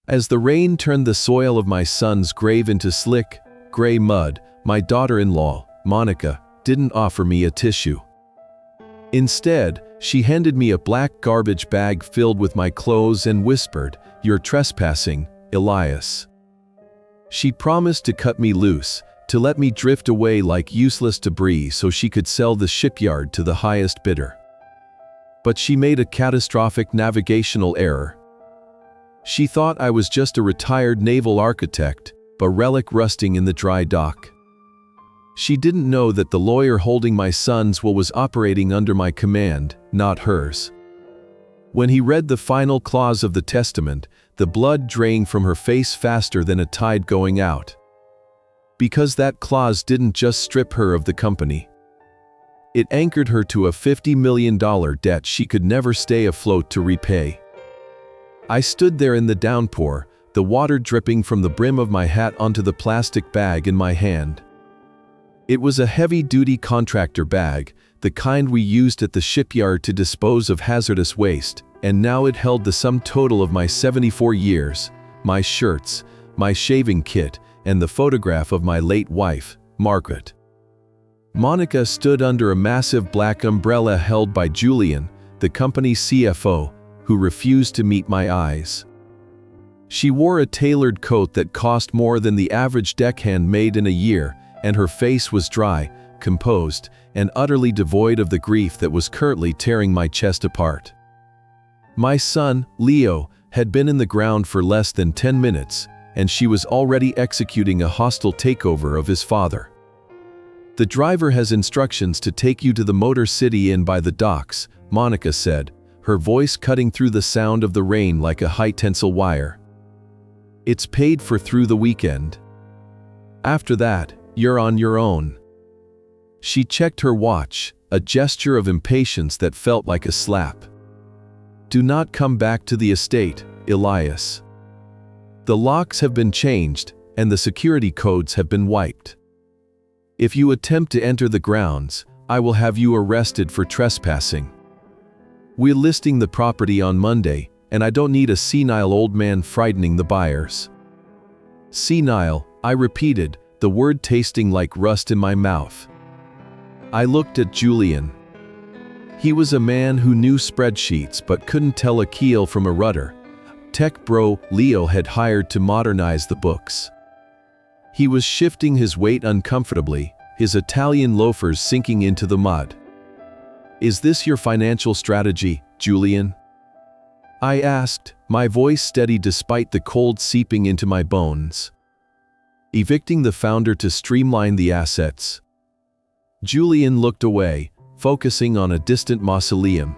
As the rain turned the soil of my son's grave into slick, gray mud, my daughter-in-law, Monica, didn't offer me a tissue. Instead, she handed me a black garbage bag filled with my clothes and whispered, "You're trespassing, Elias." She promised to cut me loose, to let me drift away like useless debris so she could sell the shipyard to the highest bidder. But she made a catastrophic navigational error. She thought I was just a retired naval architect, a relic rusting in the dry dock. She didn't know that the lawyer holding my son's will was operating under my command, not hers. When he read the final clause of the testament, the blood drained from her face faster than a tide going out. Because that clause didn't just strip her of the company. It anchored her to a $50 million debt she could never stay afloat to repay. I stood there in the downpour, the water dripping from the brim of my hat onto the plastic bag in my hand. It was a heavy-duty contractor bag, the kind we used at the shipyard to dispose of hazardous waste, and now it held the sum total of my 74 years, my shirts, my shaving kit, and the photograph of my late wife, Margaret. Monica stood under a massive black umbrella held by Julian, the company's CFO, who refused to meet my eyes. She wore a tailored coat that cost more than the average deckhand made in a year, and her face was dry, composed, and utterly devoid of the grief that was currently tearing my chest apart. My son, Leo, had been in the ground for less than 10 minutes, and she was already executing a hostile takeover of his father. "The driver has instructions to take you to the Motor City Inn by the docks," Monica said, her voice cutting through the sound of the rain like a high-tensile wire. "It's paid for through the weekend. After that, you're on your own." She checked her watch, a gesture of impatience that felt like a slap. "Do not come back to the estate, Elias. The locks have been changed, and the security codes have been wiped. If you attempt to enter the grounds, I will have you arrested for trespassing. We're listing the property on Monday, and I don't need a senile old man frightening the buyers." "Senile," I repeated, the word tasting like rust in my mouth. I looked at Julian. He was a man who knew spreadsheets but couldn't tell a keel from a rudder. Tech bro Leo had hired to modernize the books. He was shifting his weight uncomfortably, his Italian loafers sinking into the mud. "Is this your financial strategy, Julian?" I asked, my voice steady despite the cold seeping into my bones. "Evicting the founder to streamline the assets." Julian looked away, focusing on a distant mausoleum.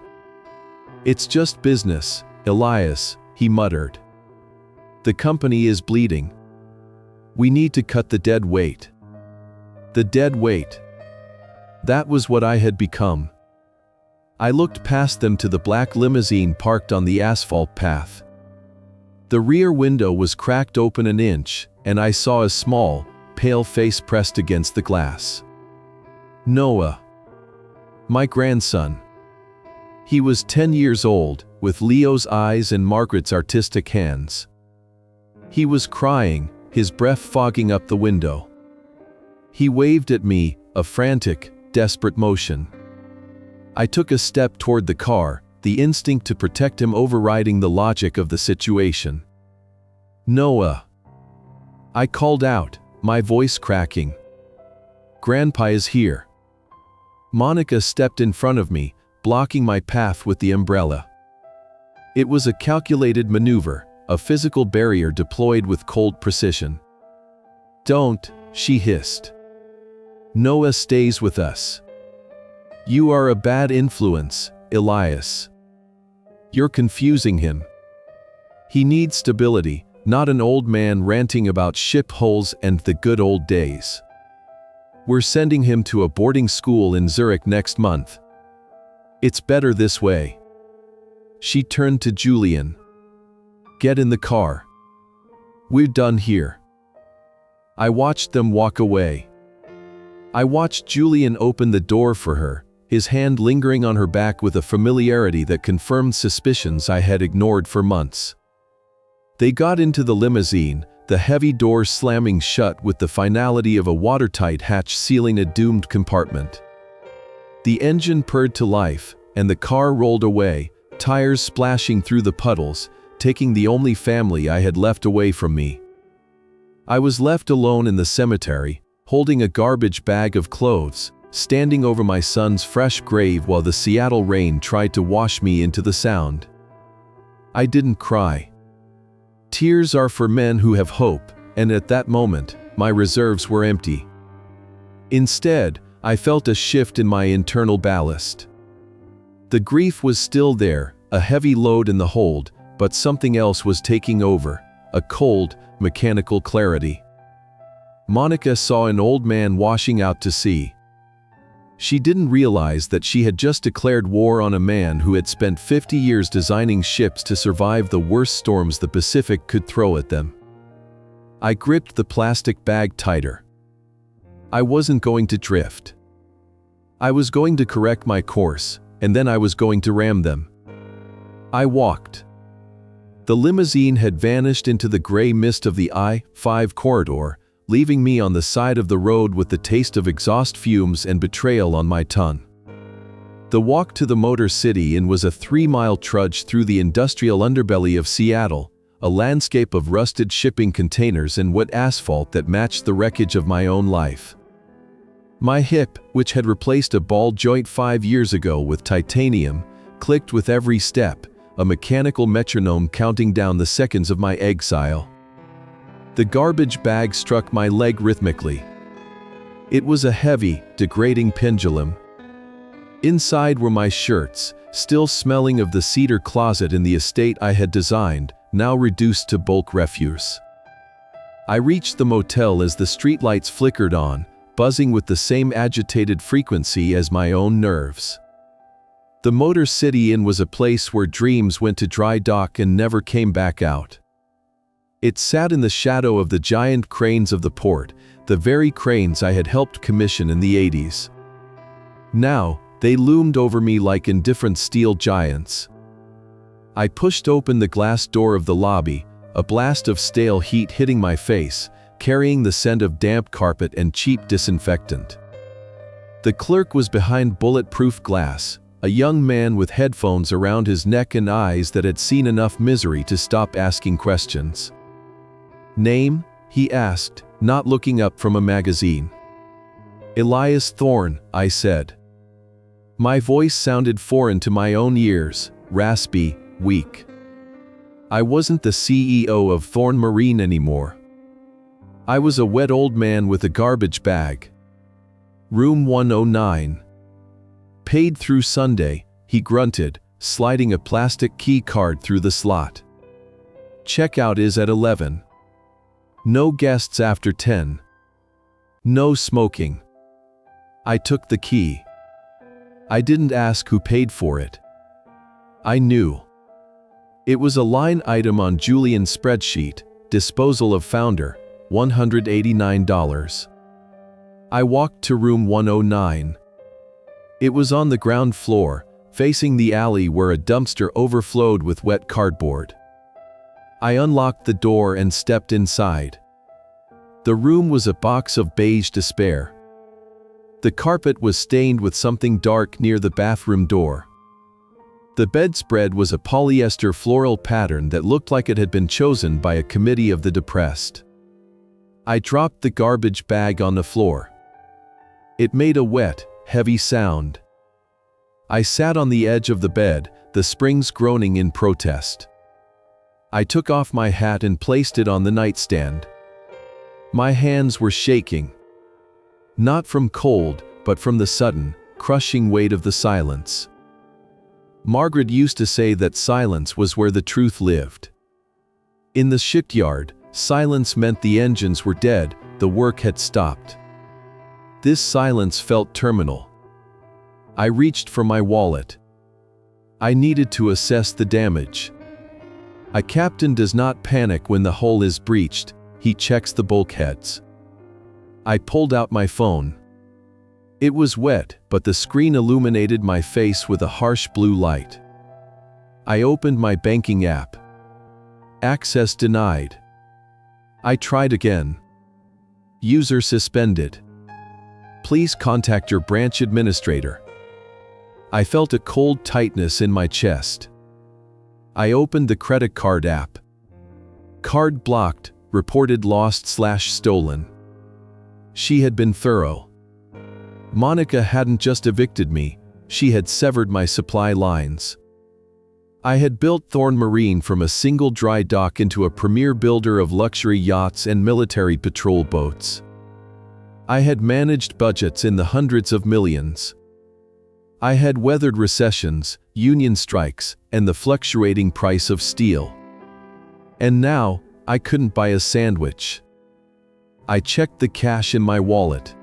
"It's just business, Elias," he muttered. "The company is bleeding. We need to cut the dead weight." The dead weight. That was what I had become. I looked past them to the black limousine parked on the asphalt path. The rear window was cracked open an inch, and I saw a small, pale face pressed against the glass. Noah. My grandson. He was 10 years old, with Leo's eyes and Margaret's artistic hands. He was crying, his breath fogging up the window. He waved at me, a frantic, desperate motion. I took a step toward the car, the instinct to protect him overriding the logic of the situation. "Noah." I called out, my voice cracking. "Grandpa is here." Monica stepped in front of me, blocking my path with the umbrella. It was a calculated maneuver, a physical barrier deployed with cold precision. "Don't," she hissed. "Noah stays with us. You are a bad influence, Elias. You're confusing him. He needs stability, not an old man ranting about ship holes and the good old days. We're sending him to a boarding school in Zurich next month. It's better this way." She turned to Julian. "Get in the car. We're done here." I watched them walk away. I watched Julian open the door for her, his hand lingering on her back with a familiarity that confirmed suspicions I had ignored for months. They got into the limousine, the heavy doors slamming shut with the finality of a watertight hatch sealing a doomed compartment. The engine purred to life, and the car rolled away, tires splashing through the puddles, taking the only family I had left away from me. I was left alone in the cemetery, holding a garbage bag of clothes, standing over my son's fresh grave while the Seattle rain tried to wash me into the sound. I didn't cry. Tears are for men who have hope, and at that moment, my reserves were empty. Instead, I felt a shift in my internal ballast. The grief was still there, a heavy load in the hold, but something else was taking over, a cold, mechanical clarity. Monica saw an old man washing out to sea. She didn't realize that she had just declared war on a man who had spent 50 years designing ships to survive the worst storms the Pacific could throw at them. I gripped the plastic bag tighter. I wasn't going to drift. I was going to correct my course, and then I was going to ram them. I walked. The limousine had vanished into the gray mist of the I-5 corridor, leaving me on the side of the road with the taste of exhaust fumes and betrayal on my tongue. The walk to the Motor City Inn was a 3-mile trudge through the industrial underbelly of Seattle, a landscape of rusted shipping containers and wet asphalt that matched the wreckage of my own life. My hip, which had replaced a ball joint 5 years ago with titanium, clicked with every step, a mechanical metronome counting down the seconds of my exile. The garbage bag struck my leg rhythmically. It was a heavy, degrading pendulum. Inside were my shirts, still smelling of the cedar closet in the estate I had designed, now reduced to bulk refuse. I reached the motel as the streetlights flickered on, buzzing with the same agitated frequency as my own nerves. The Motor City Inn was a place where dreams went to dry dock and never came back out. It sat in the shadow of the giant cranes of the port, the very cranes I had helped commission in the 80s. Now, they loomed over me like indifferent steel giants. I pushed open the glass door of the lobby, a blast of stale heat hitting my face, carrying the scent of damp carpet and cheap disinfectant. The clerk was behind bulletproof glass, a young man with headphones around his neck and eyes that had seen enough misery to stop asking questions. "Name?" he asked, not looking up from a magazine. "Elias Thorne," I said. My voice sounded foreign to my own ears, raspy, weak. I wasn't the CEO of Thorne Marine anymore. I was a wet old man with a garbage bag. Room 109. "Paid through Sunday," he grunted, sliding a plastic key card through the slot. "Checkout is at 11. No guests after 10. No smoking." I took the key. I didn't ask who paid for it. I knew. It was a line item on Julian's spreadsheet, disposal of founder, $189. I walked to room 109. It was on the ground floor, facing the alley where a dumpster overflowed with wet cardboard. I unlocked the door and stepped inside. The room was a box of beige despair. The carpet was stained with something dark near the bathroom door. The bedspread was a polyester floral pattern that looked like it had been chosen by a committee of the depressed. I dropped the garbage bag on the floor. It made a wet, heavy sound. I sat on the edge of the bed, the springs groaning in protest. I took off my hat and placed it on the nightstand. My hands were shaking. Not from cold, but from the sudden, crushing weight of the silence. Margaret used to say that silence was where the truth lived. In the shipyard, silence meant the engines were dead, the work had stopped. This silence felt terminal. I reached for my wallet. I needed to assess the damage. A captain does not panic when the hull is breached, he checks the bulkheads. I pulled out my phone. It was wet, but the screen illuminated my face with a harsh blue light. I opened my banking app. Access denied. I tried again. User suspended. Please contact your branch administrator. I felt a cold tightness in my chest. I opened the credit card app. Card blocked, reported lost/stolen. She had been thorough. Monica hadn't just evicted me, she had severed my supply lines. I had built Thorn Marine from a single dry dock into a premier builder of luxury yachts and military patrol boats. I had managed budgets in the hundreds of millions. I had weathered recessions, union strikes, and the fluctuating price of steel. And now, I couldn't buy a sandwich. I checked the cash in my wallet.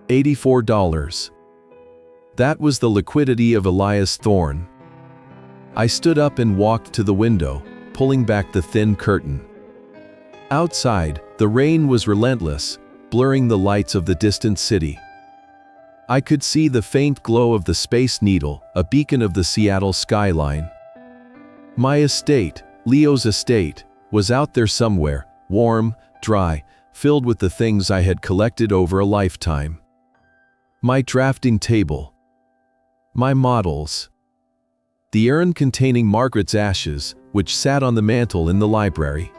$84. That was the liquidity of Elias Thorn. I stood up and walked to the window, pulling back the thin curtain. Outside, the rain was relentless, blurring the lights of the distant city. I could see the faint glow of the Space Needle, a beacon of the Seattle skyline. My estate, Leo's estate, was out there somewhere, warm, dry, filled with the things I had collected over a lifetime. My drafting table. My models. The urn containing Margaret's ashes, which sat on the mantel in the library.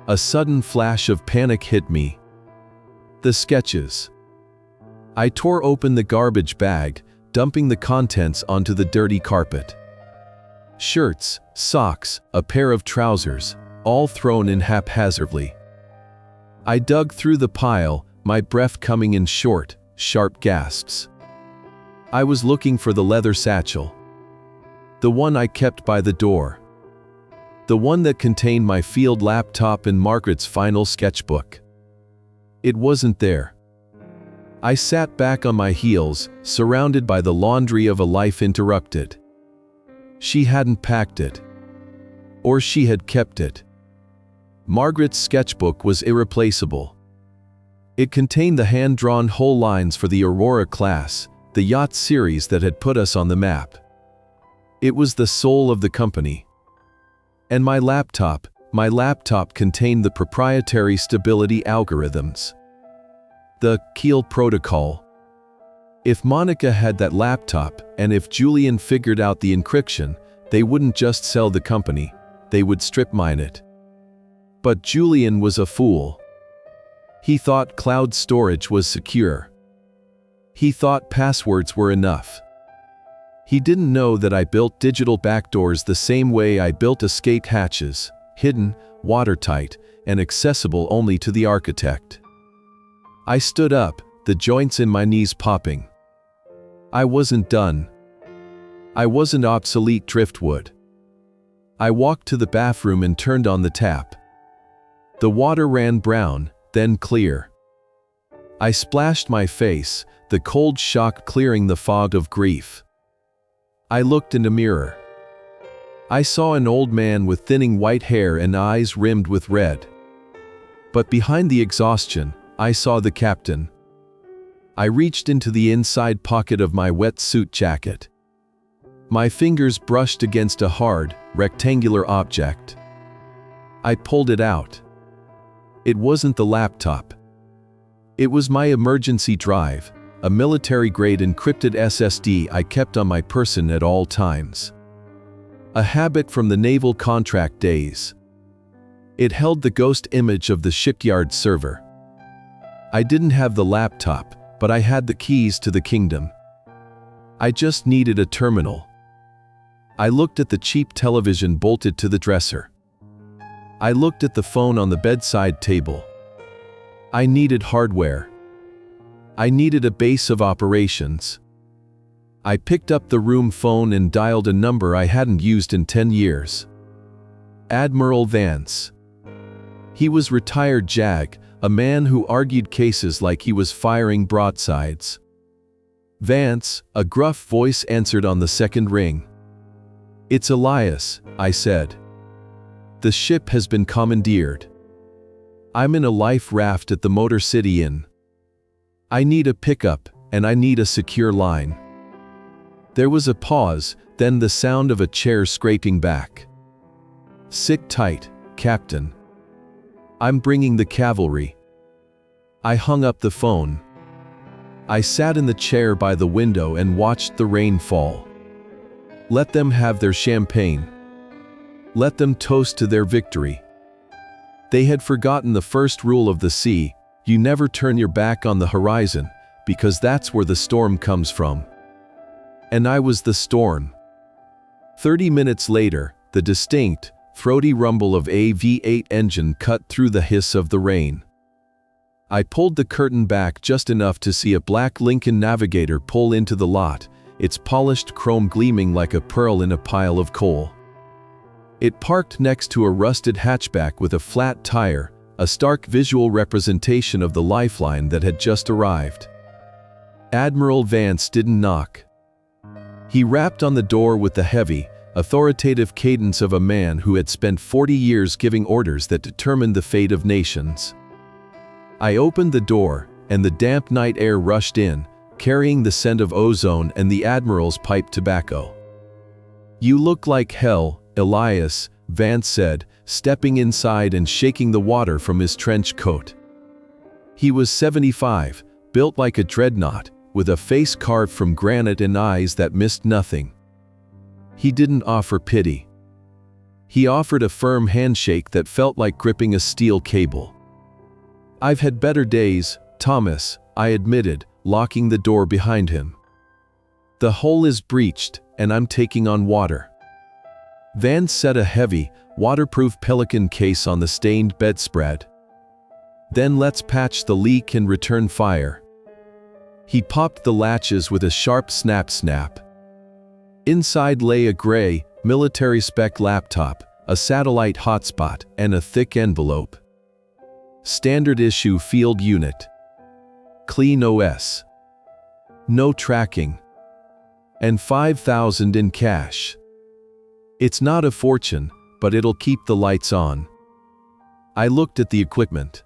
A sudden flash of panic hit me. The sketches. I tore open the garbage bag, dumping the contents onto the dirty carpet. Shirts, socks, a pair of trousers, all thrown in haphazardly. I dug through the pile, my breath coming in short, sharp gasps. I was looking for the leather satchel. The one I kept by the door. The one that contained my field laptop and Margaret's final sketchbook. It wasn't there. I sat back on my heels, surrounded by the laundry of a life interrupted. She hadn't packed it. Or she had kept it. Margaret's sketchbook was irreplaceable. It contained the hand-drawn whole lines for the Aurora class, the yacht series that had put us on the map. It was the soul of the company. And my laptop contained the proprietary stability algorithms. The Keel protocol. If Monica had that laptop, and if Julian figured out the encryption, they wouldn't just sell the company, they would strip mine it. But Julian was a fool. He thought cloud storage was secure. He thought passwords were enough. He didn't know that I built digital backdoors the same way I built escape hatches, hidden, watertight, and accessible only to the architect. I stood up, the joints in my knees popping. I wasn't done. I wasn't obsolete driftwood. I walked to the bathroom and turned on the tap. The water ran brown, then clear. I splashed my face, the cold shock clearing the fog of grief. I looked in a mirror. I saw an old man with thinning white hair and eyes rimmed with red. But behind the exhaustion, I saw the captain. I reached into the inside pocket of my wetsuit jacket. My fingers brushed against a hard, rectangular object. I pulled it out. It wasn't the laptop. It was my emergency drive, a military-grade encrypted SSD I kept on my person at all times. A habit from the naval contract days. It held the ghost image of the shipyard server. I didn't have the laptop, but I had the keys to the kingdom. I just needed a terminal. I looked at the cheap television bolted to the dresser. I looked at the phone on the bedside table. I needed hardware. I needed a base of operations. I picked up the room phone and dialed a number I hadn't used in 10 years. Admiral Vance. He was retired JAG, a man who argued cases like he was firing broadsides. Vance, a gruff voice answered on the second ring. "It's Elias," I said. "The ship has been commandeered. I'm in a life raft at the Motor City Inn. I need a pickup, and I need a secure line." There was a pause, then the sound of a chair scraping back. Sit tight, Captain. I'm bringing the cavalry. I hung up the phone. I sat in the chair by the window and watched the rain fall. Let them have their champagne. Let them toast to their victory. They had forgotten the first rule of the sea: you never turn your back on the horizon, because that's where the storm comes from. And I was the storm. 30 minutes later, the distinct, throaty rumble of a V8 engine cut through the hiss of the rain. I pulled the curtain back just enough to see a black Lincoln Navigator pull into the lot, its polished chrome gleaming like a pearl in a pile of coal. It parked next to a rusted hatchback with a flat tire, a stark visual representation of the lifeline that had just arrived. Admiral Vance didn't knock. He rapped on the door with the heavy, authoritative cadence of a man who had spent 40 years giving orders that determined the fate of nations. I opened the door, and the damp night air rushed in, carrying the scent of ozone and the Admiral's pipe tobacco. "You look like hell, Elias," Vance said, stepping inside and shaking the water from his trench coat. He was 75, built like a dreadnought, with a face carved from granite and eyes that missed nothing. He didn't offer pity. He offered a firm handshake that felt like gripping a steel cable. "I've had better days, Thomas," I admitted, locking the door behind him. "The hole is breached, and I'm taking on water." Vance set a heavy, waterproof Pelican case on the stained bedspread. "Then let's patch the leak and return fire." He popped the latches with a sharp snap. Inside lay a gray, military-spec laptop, a satellite hotspot, and a thick envelope. Standard issue field unit. Clean OS. No tracking. And $5,000 in cash. It's not a fortune, but it'll keep the lights on. I looked at the equipment.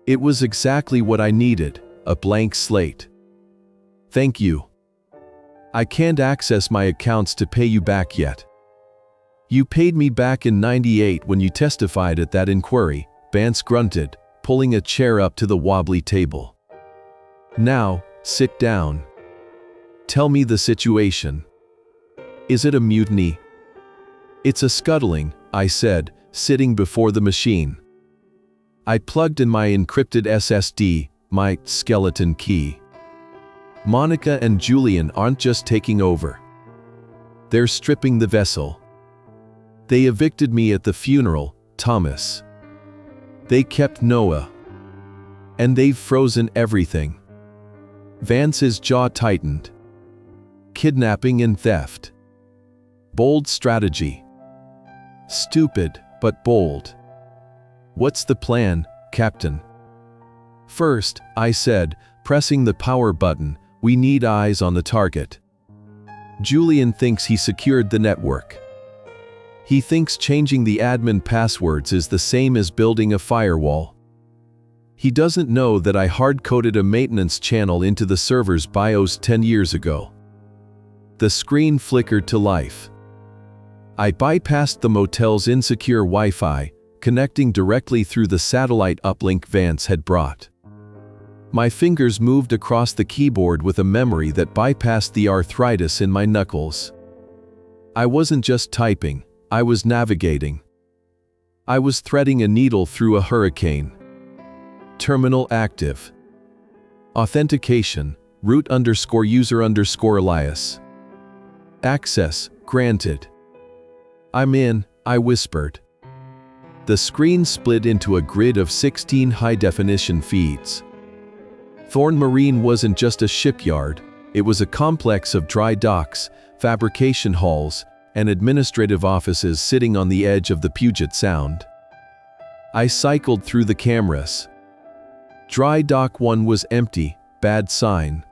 It was exactly what I needed, a blank slate. "Thank you. I can't access my accounts to pay you back yet." "You paid me back in '98 when you testified at that inquiry," Vance grunted, pulling a chair up to the wobbly table. "Now, sit down. Tell me the situation. Is it a mutiny?" "It's a scuttling," I said, sitting before the machine. I plugged in my encrypted SSD, my skeleton key. "Monica and Julian aren't just taking over. They're stripping the vessel. They evicted me at the funeral, Thomas. They kept Noah. And they've frozen everything." Vance's jaw tightened. "Kidnapping and theft. Bold strategy. Stupid, but bold. What's the plan, Captain?" "First," I said, pressing the power button, "we need eyes on the target. Julian thinks he secured the network. He thinks changing the admin passwords is the same as building a firewall. He doesn't know that I hard-coded a maintenance channel into the server's BIOS 10 years ago." The screen flickered to life. I bypassed the motel's insecure Wi-Fi, connecting directly through the satellite uplink Vance had brought. My fingers moved across the keyboard with a memory that bypassed the arthritis in my knuckles. I wasn't just typing, I was navigating. I was threading a needle through a hurricane. Terminal active. Authentication, root_user_Elias. Access granted. "I'm in," I whispered. The screen split into a grid of 16 high-definition feeds. Thorn Marine wasn't just a shipyard, it was a complex of dry docks, fabrication halls, and administrative offices sitting on the edge of the Puget Sound. I cycled through the cameras. Dry Dock 1 was empty, bad sign.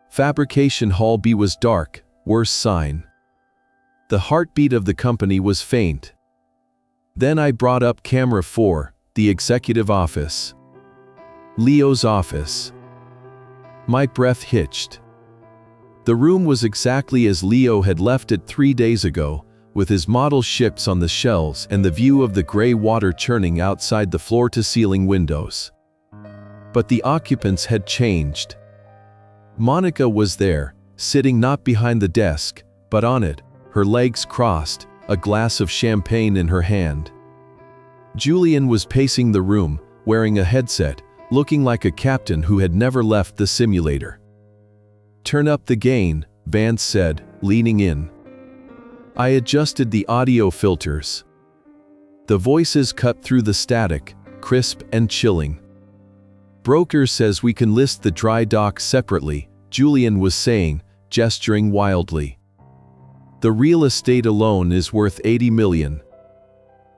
Fabrication Hall B was dark, worse sign. The heartbeat of the company was faint. Then I brought up camera 4, the executive office. Leo's office. My breath hitched. The room was exactly as Leo had left it 3 days ago, with his model ships on the shelves and the view of the gray water churning outside the floor-to-ceiling windows. But the occupants had changed. Monica was there, sitting not behind the desk, but on it, her legs crossed, a glass of champagne in her hand. Julian was pacing the room, wearing a headset, looking like a captain who had never left the simulator. "Turn up the gain," Vance said, leaning in. I adjusted the audio filters. The voices cut through the static, crisp and chilling. "Broker says we can list the dry dock separately," Julian was saying, gesturing wildly. "The real estate alone is worth $80 million.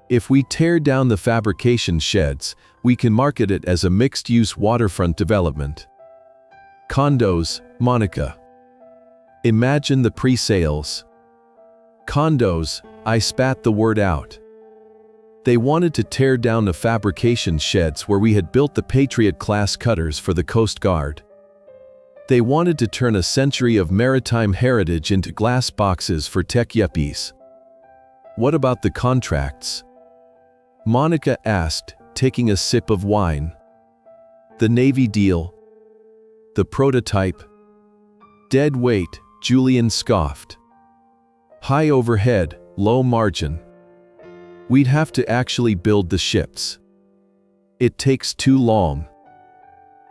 If we tear down the fabrication sheds, we can market it as a mixed-use waterfront development. Condos, Monica. Imagine the pre-sales." "Condos," I spat the word out. They wanted to tear down the fabrication sheds where we had built the Patriot-class cutters for the Coast Guard. They wanted to turn a century of maritime heritage into glass boxes for tech yuppies. "What about the contracts?" Monica asked, taking a sip of wine. "The Navy deal? The prototype?" "Dead weight," Julian scoffed. "High overhead, low margin. We'd have to actually build the ships. It takes too long.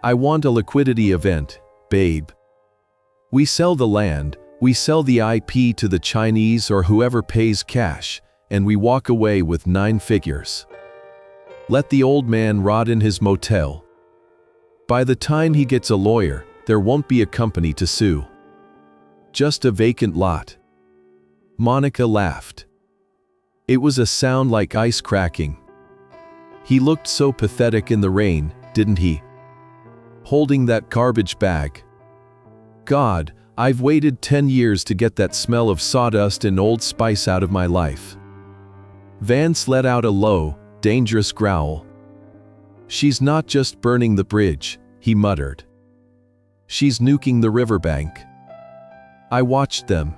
I want a liquidity event, babe. We sell the land, we sell the IP to the Chinese or whoever pays cash, and we walk away with 9 figures. Let the old man rot in his motel. By the time he gets a lawyer, there won't be a company to sue. Just a vacant lot." Monica laughed. It was a sound like ice cracking. "He looked so pathetic in the rain, didn't he? Holding that garbage bag. God, I've waited 10 years to get that smell of sawdust and Old Spice out of my life." Vance let out a low, dangerous growl. "She's not just burning the bridge," he muttered. "She's nuking the riverbank." I watched them.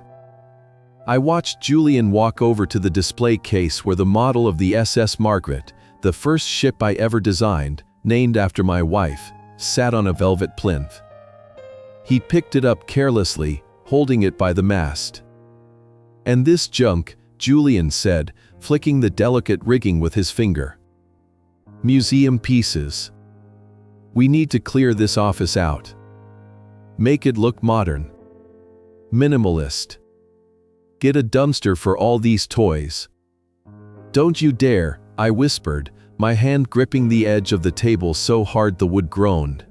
I watched Julian walk over to the display case where the model of the SS Margaret, the first ship I ever designed, named after my wife, sat on a velvet plinth. He picked it up carelessly, holding it by the mast. "And this junk," Julian said, flicking the delicate rigging with his finger. "Museum pieces. We need to clear this office out. Make it look modern. Minimalist. Get a dumpster for all these toys." "Don't you dare," I whispered, my hand gripping the edge of the table so hard the wood groaned.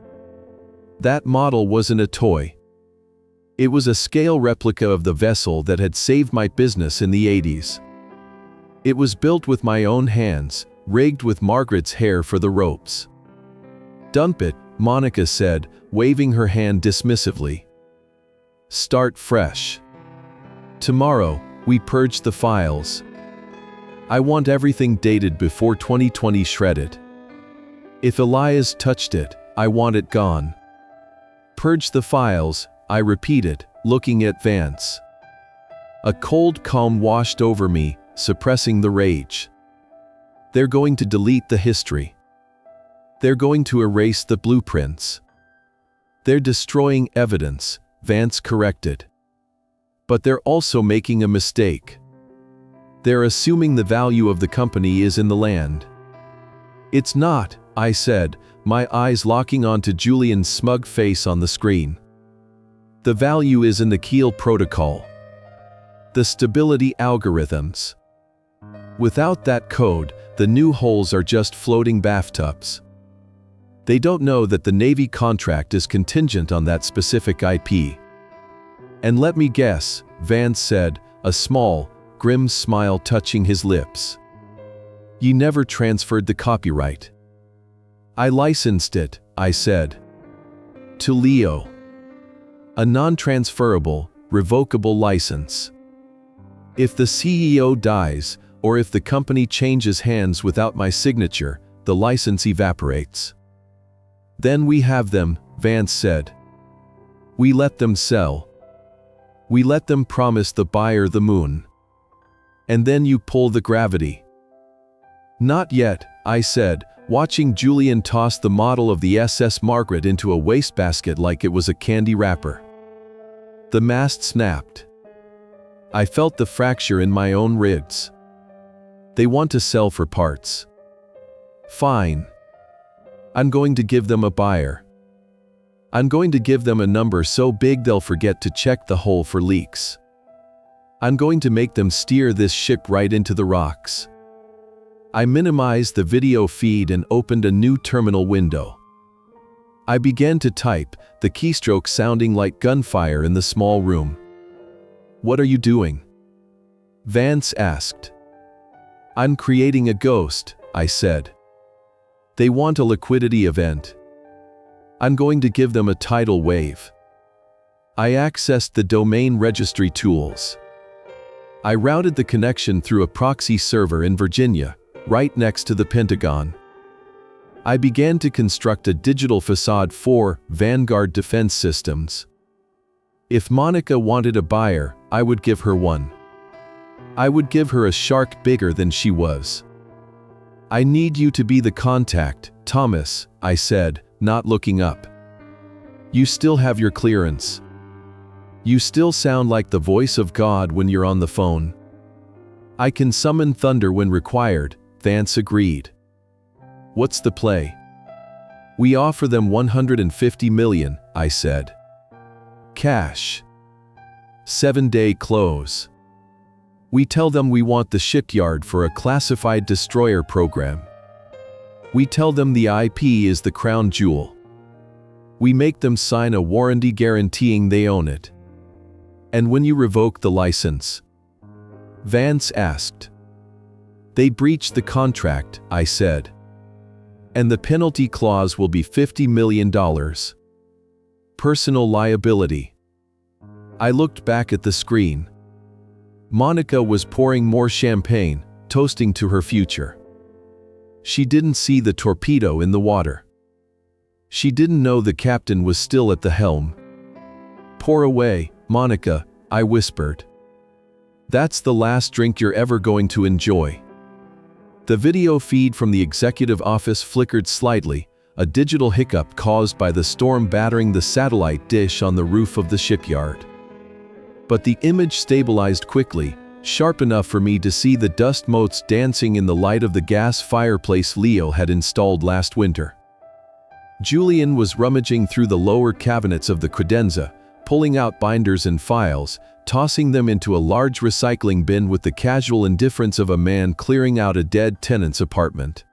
That model wasn't a toy. It was a scale replica of the vessel that had saved my business in the 80s. It was built with my own hands, rigged with Margaret's hair for the ropes. "Dump it," Monica said, waving her hand dismissively. "Start fresh. Tomorrow, we purge the files. I want everything dated before 2020 shredded. If Elias touched it, I want it gone." "Purge the files," I repeated, looking at Vance. A cold calm washed over me, suppressing the rage. "They're going to delete the history. They're going to erase the blueprints. They're destroying evidence," Vance corrected. "But they're also making a mistake. They're assuming the value of the company is in the land." "It's not," I said, my eyes locking onto Julian's smug face on the screen. "The value is in the Kiel protocol. The stability algorithms. Without that code, the new holes are just floating bathtubs. They don't know that the Navy contract is contingent on that specific IP. And let me guess," Vance said, a small, grim smile touching his lips. "You never transferred the copyright." "I licensed it," I said. "To Leo. A non-transferable, revocable license. If the CEO dies, or if the company changes hands without my signature, the license evaporates." "Then we have them," Vance said. "We let them sell. We let them promise the buyer the moon. And then you pull the gravity. Not yet, I said, watching Julian toss the model of the SS Margaret into a wastebasket like it was a candy wrapper. The mast snapped. I felt the fracture in my own ribs. They want to sell for parts. Fine. I'm going to give them a buyer. I'm going to give them a number so big they'll forget to check the hull for leaks. I'm going to make them steer this ship right into the rocks. I minimized the video feed and opened a new terminal window. I began to type, the keystroke sounding like gunfire in the small room. "What are you doing?" Vance asked. "I'm creating a ghost," I said. "They want a liquidity event. I'm going to give them a tidal wave." I accessed the domain registry tools. I routed the connection through a proxy server in Virginia, right next to the Pentagon. I began to construct a digital facade for Vanguard Defense Systems. If Monica wanted a buyer, I would give her one. I would give her a shark bigger than she was. "I need you to be the contact, Thomas," I said, not looking up. "You still have your clearance. You still sound like the voice of God when you're on the phone." "I can summon thunder when required," Vance agreed. "What's the play?" "We offer them $150 million, I said. Cash. 7-day close. We tell them we want the shipyard for a classified destroyer program. We tell them the IP is the crown jewel. We make them sign a warranty guaranteeing they own it. And when you revoke the license?" Vance asked. "They breached the contract," I said. "And the penalty clause will be $50 million. Personal liability." I looked back at the screen. Monica was pouring more champagne, toasting to her future. She didn't see the torpedo in the water. She didn't know the captain was still at the helm. "Pour away, Monica," I whispered. "That's the last drink you're ever going to enjoy." The video feed from the executive office flickered slightly, a digital hiccup caused by the storm battering the satellite dish on the roof of the shipyard. But the image stabilized quickly, sharp enough for me to see the dust motes dancing in the light of the gas fireplace Leo had installed last winter. Julian was rummaging through the lower cabinets of the credenza, pulling out binders and files, tossing them into a large recycling bin with the casual indifference of a man clearing out a dead tenant's apartment.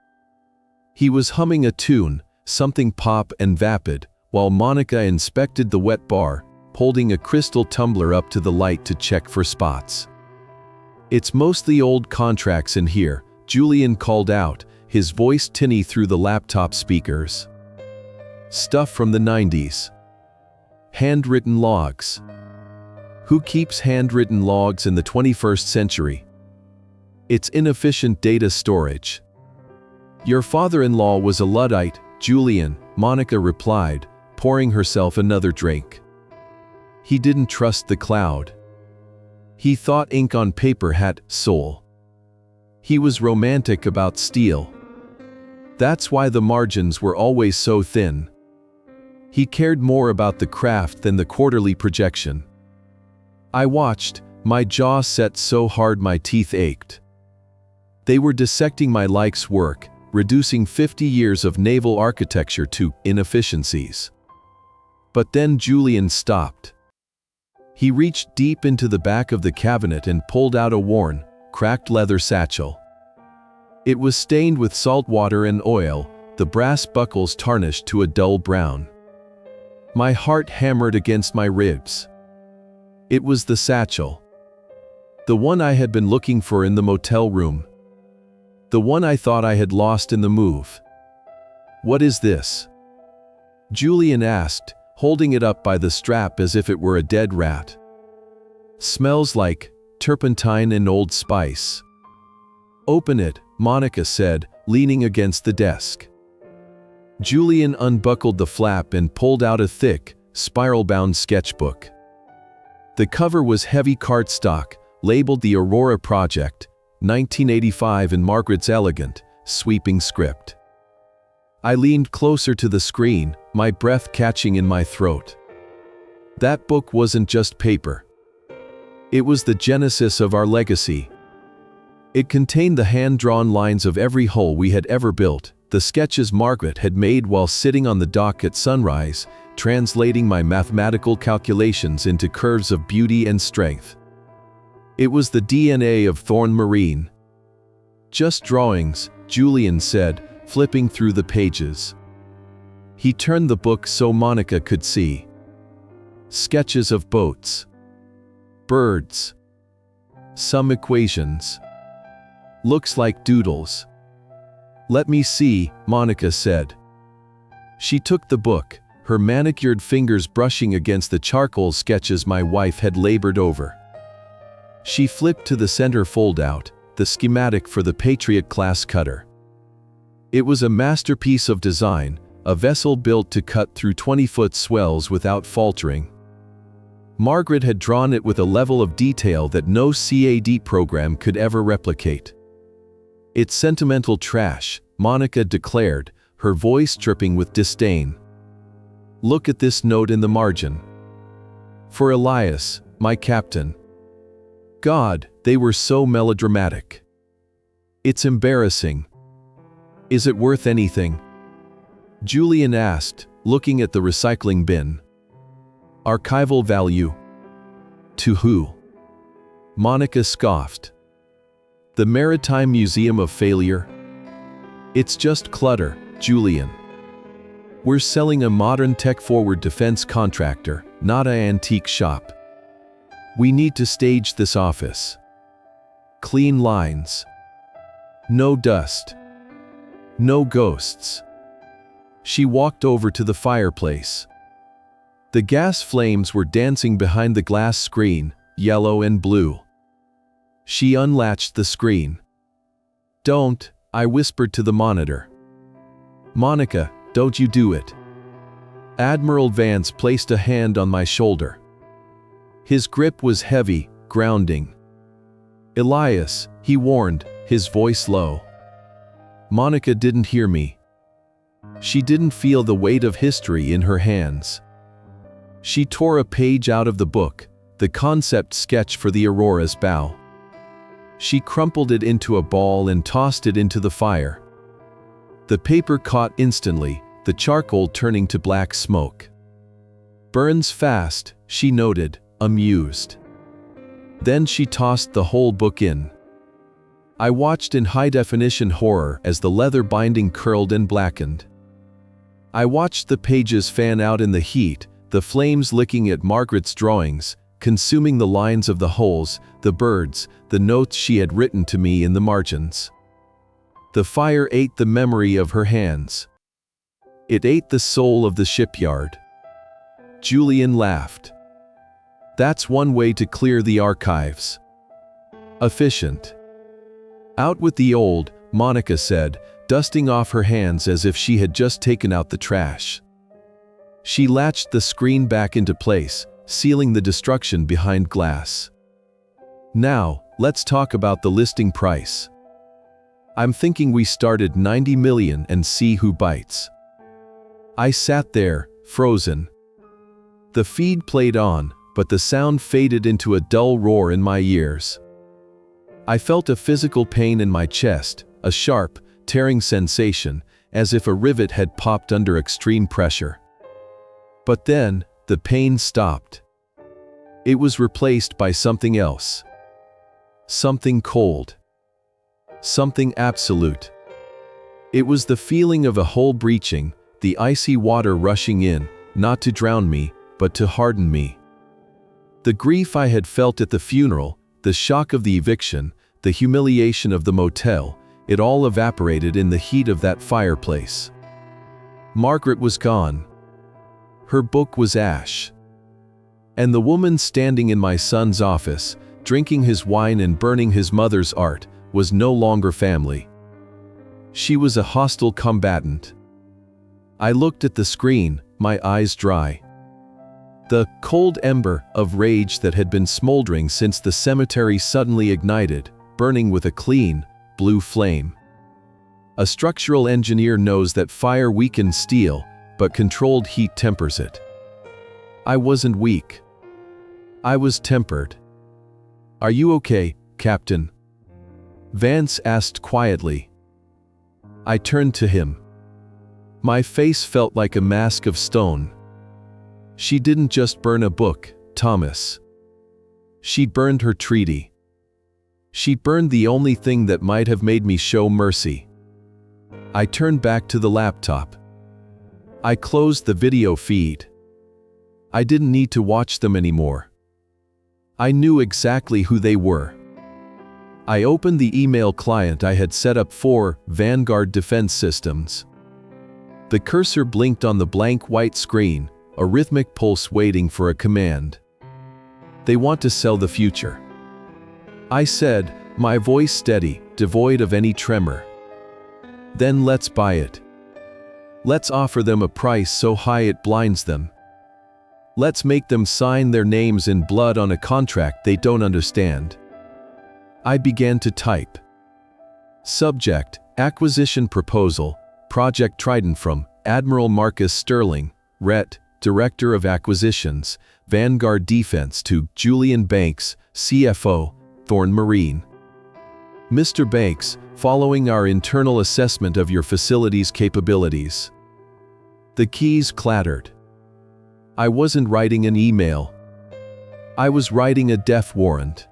He was humming a tune, something pop and vapid, while Monica inspected the wet bar, holding a crystal tumbler up to the light to check for spots. "It's mostly old contracts in here," Julian called out, his voice tinny through the laptop speakers. "Stuff from the 90s. Handwritten logs. Who keeps handwritten logs in the 21st century? It's inefficient data storage." "Your father-in-law was a Luddite, Julian," Monica replied, pouring herself another drink. "He didn't trust the cloud. He thought ink on paper had soul. He was romantic about steel. That's why the margins were always so thin. He cared more about the craft than the quarterly projection." I watched, my jaw set so hard my teeth ached. They were dissecting my life's work, reducing 50 years of naval architecture to inefficiencies. But then Julian stopped. He reached deep into the back of the cabinet and pulled out a worn, cracked leather satchel. It was stained with salt water and oil, the brass buckles tarnished to a dull brown. My heart hammered against my ribs. It was the satchel. The one I had been looking for in the motel room. The one I thought I had lost in the move. "What is this?" Julian asked, holding it up by the strap as if it were a dead rat. "Smells like turpentine and old spice." "Open it," Monica said, leaning against the desk. Julian unbuckled the flap and pulled out a thick, spiral-bound sketchbook. The cover was heavy cardstock, labeled The Aurora Project, 1985 in Margaret's elegant, sweeping script. I leaned closer to the screen, my breath catching in my throat. That book wasn't just paper. It was the genesis of our legacy. It contained the hand-drawn lines of every hull we had ever built, the sketches Margaret had made while sitting on the dock at sunrise, translating my mathematical calculations into curves of beauty and strength. It was the DNA of Thorn Marine. "Just drawings," Julian said, flipping through the pages. He turned the book so Monica could see. Sketches of boats. Birds. Some equations. "Looks like doodles." "Let me see," Monica said. She took the book, her manicured fingers brushing against the charcoal sketches my wife had labored over. She flipped to the center foldout, the schematic for the Patriot-class cutter. It was a masterpiece of design, a vessel built to cut through 20-foot swells without faltering. Margaret had drawn it with a level of detail that no CAD program could ever replicate. "It's sentimental trash," Monica declared, her voice dripping with disdain. "Look at this note in the margin. For Elias, my captain." God, they were so melodramatic. "It's embarrassing." "Is it worth anything?" Julian asked, looking at the recycling bin. "Archival value." "To who?" Monica scoffed. "The Maritime Museum of Failure?" "It's just clutter, Julian. We're selling a modern tech-forward defense contractor, not an antique shop. We need to stage this office. Clean lines. No dust. No ghosts." She walked over to the fireplace. The gas flames were dancing behind the glass screen, yellow and blue. She unlatched the screen. "Don't," I whispered to the monitor. "Monica, don't you do it." Admiral Vance placed a hand on my shoulder. His grip was heavy, grounding. "Elias," he warned, his voice low. Monica didn't hear me. She didn't feel the weight of history in her hands. She tore a page out of the book, the concept sketch for the Aurora's bow. She crumpled it into a ball and tossed it into the fire. The paper caught instantly, the charcoal turning to black smoke. "Burns fast," she noted, amused. Then she tossed the whole book in. I watched in high-definition horror as the leather binding curled and blackened. I watched the pages fan out in the heat, the flames licking at Margaret's drawings, consuming the lines of the holes, the birds, the notes she had written to me in the margins. The fire ate the memory of her hands. It ate the soul of the shipyard. Julian laughed. "That's one way to clear the archives." "Efficient." "Out with the old," Monica said, dusting off her hands as if she had just taken out the trash. She latched the screen back into place, sealing the destruction behind glass. "Now, let's talk about the listing price. I'm thinking we start at 90 million and see who bites." I sat there, frozen. The feed played on, but the sound faded into a dull roar in my ears. I felt a physical pain in my chest, a sharp, tearing sensation, as if a rivet had popped under extreme pressure. But then, the pain stopped. It was replaced by something else. Something cold. Something absolute. It was the feeling of a hole breaching, the icy water rushing in, not to drown me, but to harden me. The grief I had felt at the funeral, the shock of the eviction, the humiliation of the motel, it all evaporated in the heat of that fireplace. Margaret was gone. Her book was ash. And the woman standing in my son's office, drinking his wine and burning his mother's art, was no longer family. She was a hostile combatant. I looked at the screen, my eyes dry. The cold ember of rage that had been smoldering since the cemetery suddenly ignited, burning with a clean, blue flame. A structural engineer knows that fire weakens steel, but controlled heat tempers it. I wasn't weak. I was tempered. "Are you okay, Captain?" Vance asked quietly. I turned to him. My face felt like a mask of stone. "She didn't just burn a book, Thomas. She burned her treaty. She burned the only thing that might have made me show mercy." I turned back to the laptop. I closed the video feed. I didn't need to watch them anymore. I knew exactly who they were. I opened the email client I had set up for Vanguard Defense Systems. The cursor blinked on the blank white screen, a rhythmic pulse waiting for a command. "They want to sell the future," I said, my voice steady, devoid of any tremor. "Then let's buy it. Let's offer them a price so high it blinds them. Let's make them sign their names in blood on a contract they don't understand." I began to type. Subject: Acquisition Proposal, Project Trident from Admiral Marcus Sterling, Ret, Director of Acquisitions, Vanguard Defense to Julian Banks, CFO, Thorn Marine. "Mr. Banks, following our internal assessment of your facility's capabilities." The keys clattered. I wasn't writing an email. I was writing a death warrant.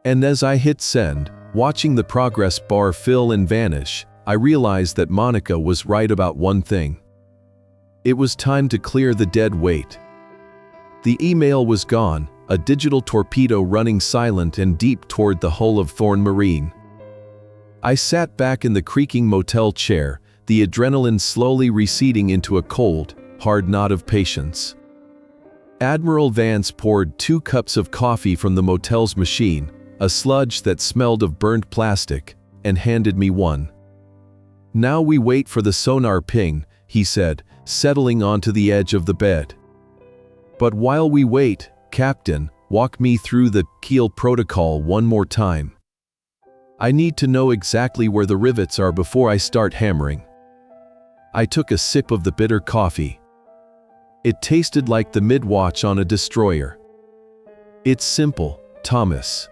And as I hit send, watching the progress bar fill and vanish, I realized that Monica was right about one thing. It was time to clear the dead weight. The email was gone, a digital torpedo running silent and deep toward the hull of Thorn Marine. I sat back in the creaking motel chair, the adrenaline slowly receding into a cold, hard knot of patience. Admiral Vance poured 2 cups of coffee from the motel's machine, a sludge that smelled of burnt plastic, and handed me one. "Now we wait for the sonar ping," he said, settling onto the edge of the bed. "But while we wait, Captain, walk me through the keel protocol one more time. I need to know exactly where the rivets are before I start hammering." I took a sip of the bitter coffee. It tasted like the mid-watch on a destroyer. "It's simple, Thomas.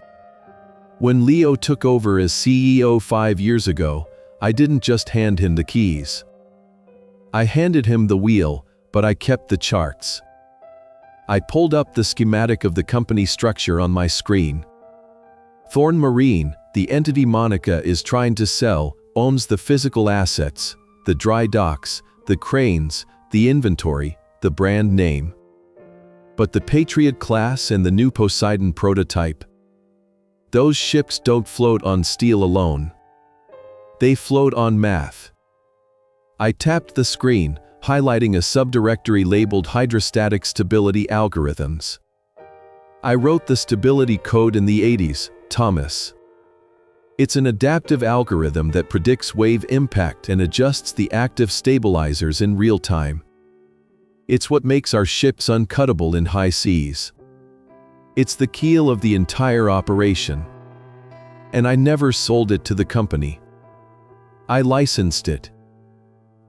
When Leo took over as CEO 5 years ago, I didn't just hand him the keys. I handed him the wheel, but I kept the charts." I pulled up the schematic of the company structure on my screen. Thorn Marine, the entity Monica is trying to sell, owns the physical assets, the dry docks, the cranes, the inventory, the brand name. But the Patriot class and the new Poseidon prototype, those ships don't float on steel alone. They float on math. I tapped the screen, highlighting a subdirectory labeled Hydrostatic Stability Algorithms. "I wrote the stability code in the 80s, Thomas. It's an adaptive algorithm that predicts wave impact and adjusts the active stabilizers in real time. It's what makes our ships uncuttable in high seas. It's the keel of the entire operation. And I never sold it to the company. I licensed it.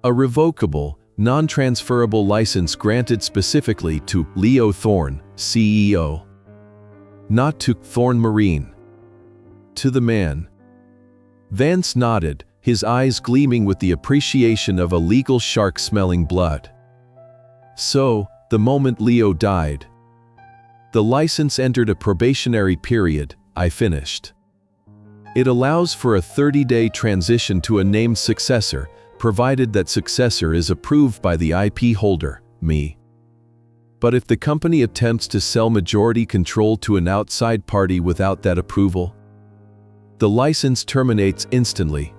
A revocable, non-transferable license granted specifically to Leo Thorn, CEO. Not to Thorn Marine. To the man." Vance nodded, his eyes gleaming with the appreciation of a legal shark smelling blood. "So, the moment Leo died, the license entered a probationary period," I finished. "It allows for a 30-day transition to a named successor, provided that successor is approved by the IP holder, me. But if the company attempts to sell majority control to an outside party without that approval, the license terminates instantly.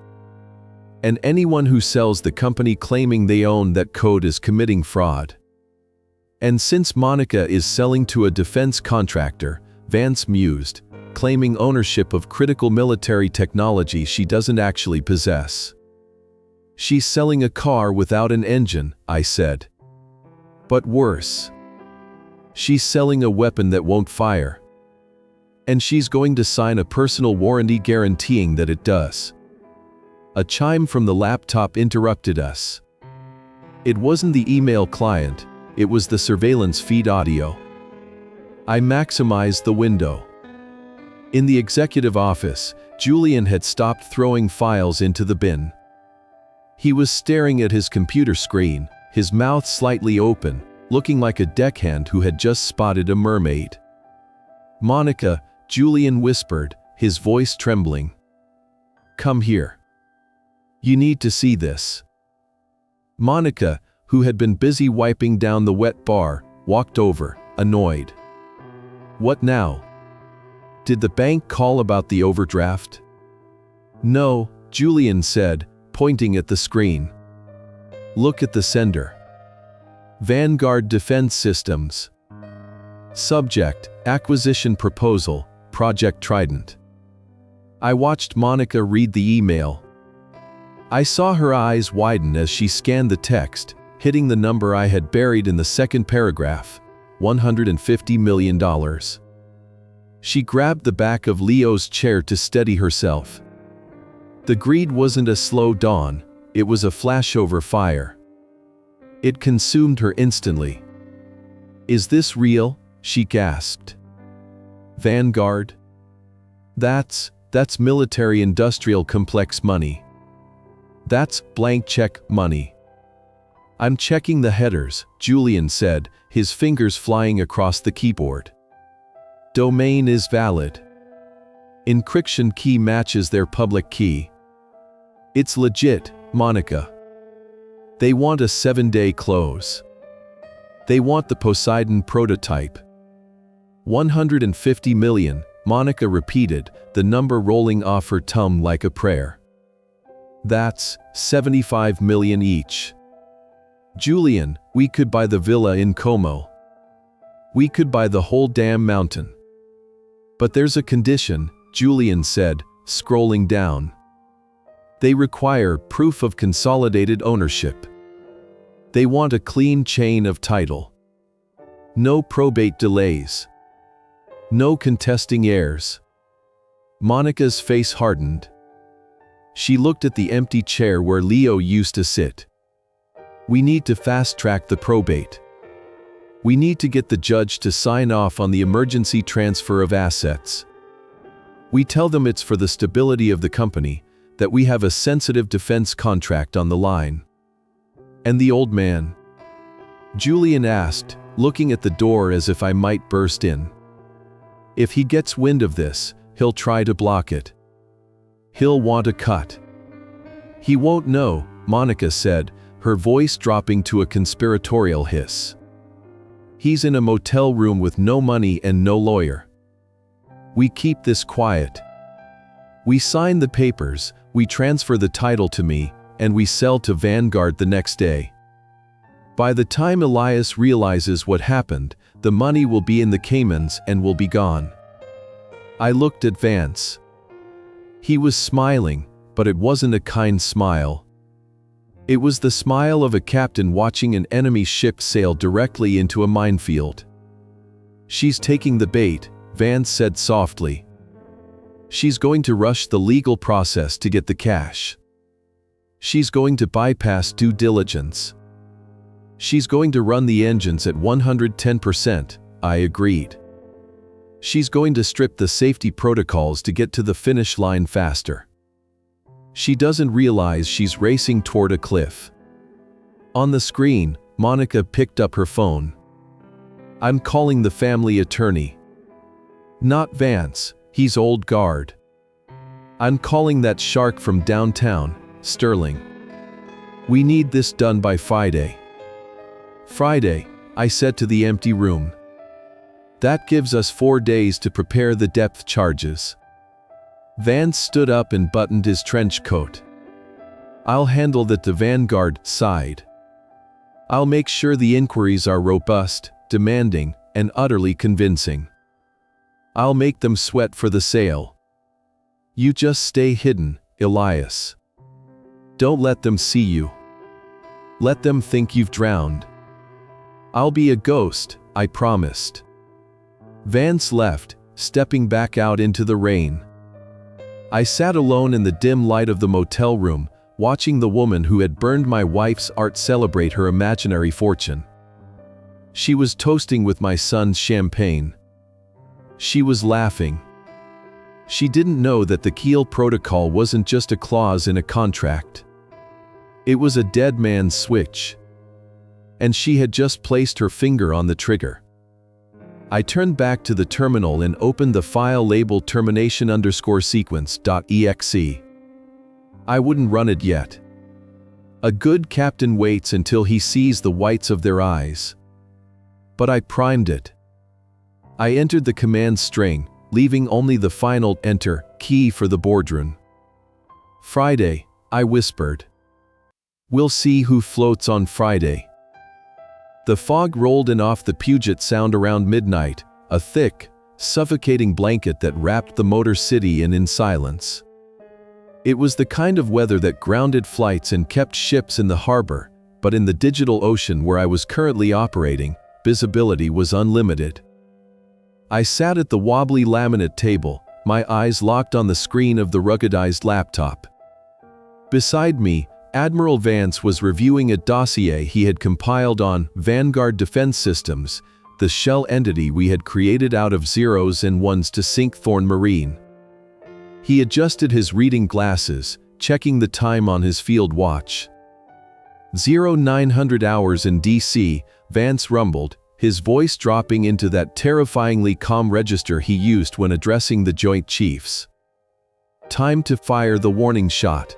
And anyone who sells the company claiming they own that code is committing fraud. And since Monica is selling to a defense contractor," Vance mused, "claiming ownership of critical military technology she doesn't actually possess. She's selling a car without an engine," I said. "But worse. She's selling a weapon that won't fire. And she's going to sign a personal warranty guaranteeing that it does. A chime from the laptop interrupted us. It wasn't the email client, it was the surveillance feed audio. I maximized the window. In the executive office, Julian had stopped throwing files into the bin. He was staring at his computer screen, his mouth slightly open, looking like a deckhand who had just spotted a mermaid. "Monica," Julian whispered, his voice trembling. "Come here. You need to see this." Monica, who had been busy wiping down the wet bar, walked over, annoyed. "What now? Did the bank call about the overdraft?" "No," Julian said, pointing at the screen. "Look at the sender. Vanguard Defense Systems. Subject, Acquisition Proposal, Project Trident." I watched Monica read the email. I saw her eyes widen as she scanned the text, hitting the number I had buried in the second paragraph, $150 million. She grabbed the back of Leo's chair to steady herself. The greed wasn't a slow dawn, it was a flashover fire. It consumed her instantly. "Is this real?" she gasped. "Vanguard? That's military-industrial complex money. That's blank check money." "I'm checking the headers," Julian said, his fingers flying across the keyboard. "Domain is valid. Encryption key matches their public key. It's legit, Monica. They want a 7-day close. They want the Poseidon prototype." 150 million, Monica repeated, the number rolling off her tongue like a prayer. "That's 75 million each. Julian, we could buy the villa in Como. We could buy the whole damn mountain. But there's a condition," Julian said, scrolling down. "They require proof of consolidated ownership. They want a clean chain of title. No probate delays. No contesting heirs." Monica's face hardened. She looked at the empty chair where Leo used to sit. "We need to fast-track the probate. We need to get the judge to sign off on the emergency transfer of assets. We tell them it's for the stability of the company, that we have a sensitive defense contract on the line." "And the old man?" Julian asked, looking at the door as if I might burst in. "If he gets wind of this, he'll try to block it. He'll want a cut." "He won't know," Monica said, her voice dropping to a conspiratorial hiss. "He's in a motel room with no money and no lawyer. We keep this quiet. We sign the papers, we transfer the title to me, and we sell to Vanguard the next day. By the time Elias realizes what happened, the money will be in the Caymans and will be gone." I looked at Vance. He was smiling, but it wasn't a kind smile. It was the smile of a captain watching an enemy ship sail directly into a minefield. "She's taking the bait," Vance said softly. "She's going to rush the legal process to get the cash. She's going to bypass due diligence. She's going to run the engines at 110%, I agreed. She's going to strip the safety protocols to get to the finish line faster. She doesn't realize she's racing toward a cliff." On the screen, Monica picked up her phone. "I'm calling the family attorney. Not Vance, he's old guard. I'm calling that shark from downtown, Sterling. We need this done by Friday." "Friday," I said to the empty room. "That gives us 4 days to prepare the depth charges." Vance stood up and buttoned his trench coat. "I'll handle that the Vanguard side. I'll make sure the inquiries are robust, demanding, and utterly convincing. I'll make them sweat for the sale. You just stay hidden, Elias. Don't let them see you. Let them think you've drowned. I'll be a ghost, I promised. Vance left, stepping back out into the rain. I sat alone in the dim light of the motel room, watching the woman who had burned my wife's art celebrate her imaginary fortune. She was toasting with my son's champagne. She was laughing. She didn't know that the Kiel Protocol wasn't just a clause in a contract. It was a dead man's switch. And she had just placed her finger on the trigger. I turned back to the terminal and opened the file labeled termination_sequence.exe. I wouldn't run it yet. A good captain waits until he sees the whites of their eyes. But I primed it. I entered the command string, leaving only the final enter key for the boardroom. Friday, I whispered. We'll see who floats on Friday. The fog rolled in off the Puget Sound around midnight, a thick, suffocating blanket that wrapped the Motor City in silence. It was the kind of weather that grounded flights and kept ships in the harbor, but in the digital ocean where I was currently operating, visibility was unlimited. I sat at the wobbly laminate table, my eyes locked on the screen of the ruggedized laptop. Beside me, Admiral Vance was reviewing a dossier he had compiled on Vanguard Defense Systems, the shell entity we had created out of zeros and ones to sink Thorn Marine. He adjusted his reading glasses, checking the time on his field watch. 0900 hours in DC, Vance rumbled, his voice dropping into that terrifyingly calm register he used when addressing the Joint Chiefs. Time to fire the warning shot.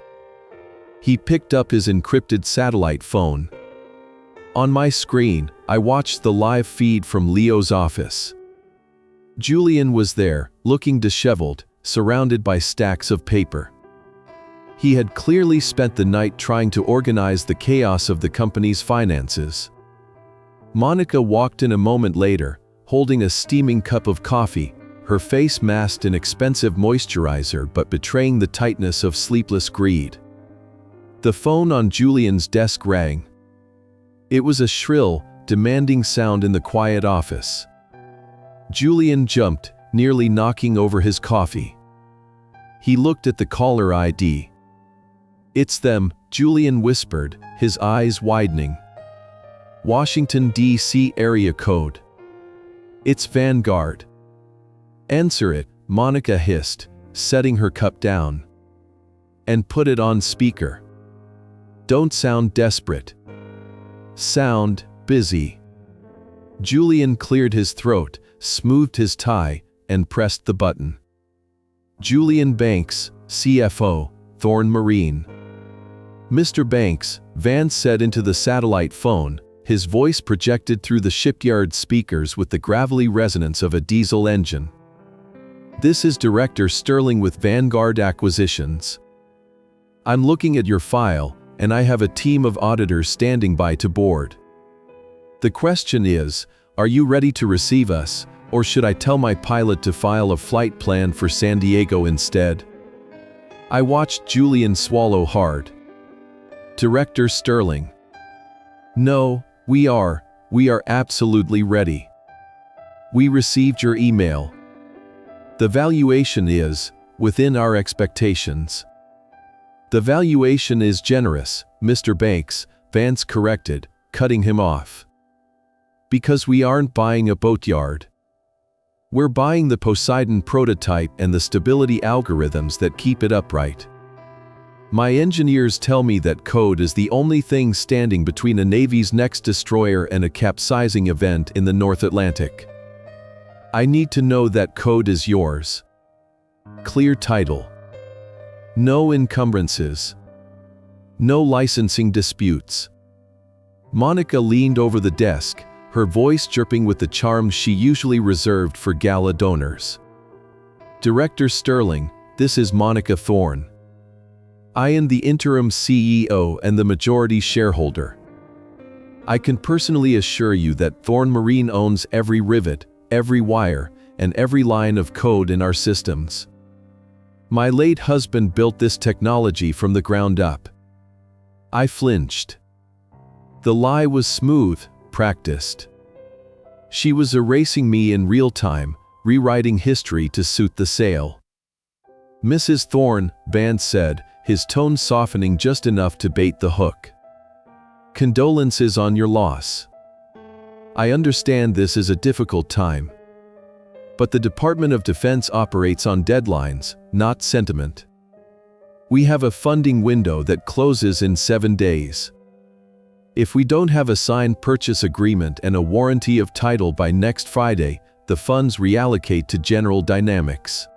He picked up his encrypted satellite phone. On my screen, I watched the live feed from Leo's office. Julian was there, looking disheveled, surrounded by stacks of paper. He had clearly spent the night trying to organize the chaos of the company's finances. Monica walked in a moment later, holding a steaming cup of coffee, her face masked in expensive moisturizer but betraying the tightness of sleepless greed. The phone on Julian's desk rang. It was a shrill, demanding sound in the quiet office. Julian jumped, nearly knocking over his coffee. He looked at the caller ID. "It's them," Julian whispered, his eyes widening. "Washington, D.C. area code." "It's Vanguard." "Answer it," Monica hissed, setting her cup down. "And put it on speaker. Don't sound desperate. Sound busy." Julian cleared his throat, smoothed his tie, and pressed the button. "Julian Banks, CFO, Thorn Marine." "Mr. Banks," Vance said into the satellite phone, his voice projected through the shipyard speakers with the gravelly resonance of a diesel engine. "This is Director Sterling with Vanguard Acquisitions. I'm looking at your file, and I have a team of auditors standing by to board. The question is, are you ready to receive us, or should I tell my pilot to file a flight plan for San Diego instead?" I watched Julian swallow hard. "Director Sterling. No, we are absolutely ready. We received your email. The valuation is within our expectations." "The valuation is generous, Mr. Banks," Vance corrected, cutting him off. "Because we aren't buying a boatyard. We're buying the Poseidon prototype and the stability algorithms that keep it upright. My engineers tell me that code is the only thing standing between a Navy's next destroyer and a capsizing event in the North Atlantic. I need to know that code is yours. Clear title. No encumbrances. No licensing disputes." Monica leaned over the desk, her voice chirping with the charm she usually reserved for gala donors. "Director Sterling, this is Monica Thorne. I am the interim CEO and the majority shareholder. I can personally assure you that Thorn Marine owns every rivet, every wire, and every line of code in our systems. My late husband built this technology from the ground up." I flinched. The lie was smooth, practiced. She was erasing me in real time, rewriting history to suit the sale. "Mrs. Thorne," Vance said, his tone softening just enough to bait the hook. "Condolences on your loss. I understand this is a difficult time. But the Department of Defense operates on deadlines, not sentiment. We have a funding window that closes in 7 days. If we don't have a signed purchase agreement and a warranty of title by next Friday, the funds reallocate to General Dynamics."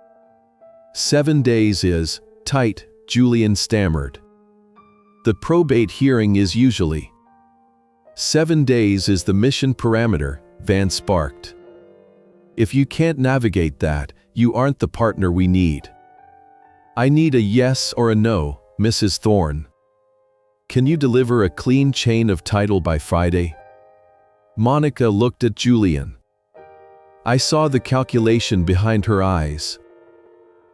7 days is tight, Julian stammered. "The probate hearing is usually." 7 days is the mission parameter, Vance barked. "If you can't navigate that, you aren't the partner we need. I need a yes or a no, Mrs. Thorne. Can you deliver a clean chain of title by Friday?" Monica looked at Julian. I saw the calculation behind her eyes.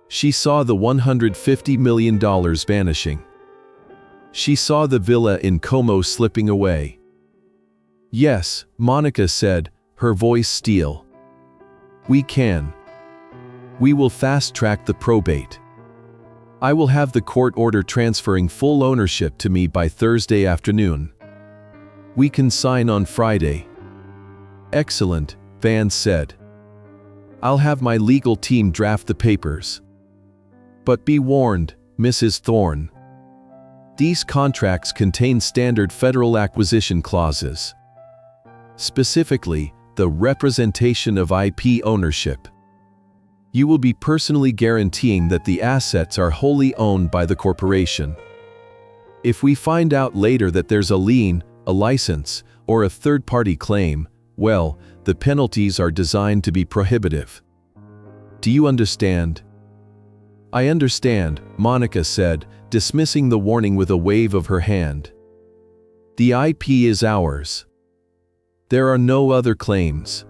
She saw the $150 million vanishing. She saw the villa in Como slipping away. "Yes," Monica said, her voice steel. "We can. We will fast-track the probate. I will have the court order transferring full ownership to me by Thursday afternoon. We can sign on Friday." "Excellent," Vance said. "I'll have my legal team draft the papers. But be warned, Mrs. Thorne. These contracts contain standard federal acquisition clauses. Specifically, the representation of IP ownership. You will be personally guaranteeing that the assets are wholly owned by the corporation. If we find out later that there's a lien, a license, or a third-party claim, well, the penalties are designed to be prohibitive. Do you understand?" "I understand," Monica said, dismissing the warning with a wave of her hand. "The IP is ours. There are no other claims.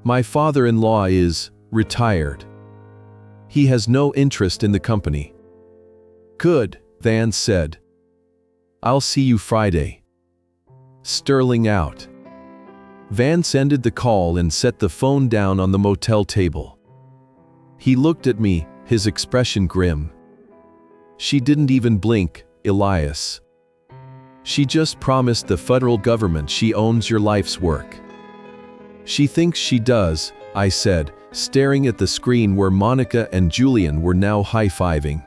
My father-in-law is retired. He has no interest in the company." "Good," Vance said. "I'll see you Friday." Sterling out. Vance ended the call and set the phone down on the motel table. He looked at me, his expression grim. "She didn't even blink, Elias. She just promised the federal government she owns your life's work." "She thinks she does," I said, staring at the screen where Monica and Julian were now high-fiving.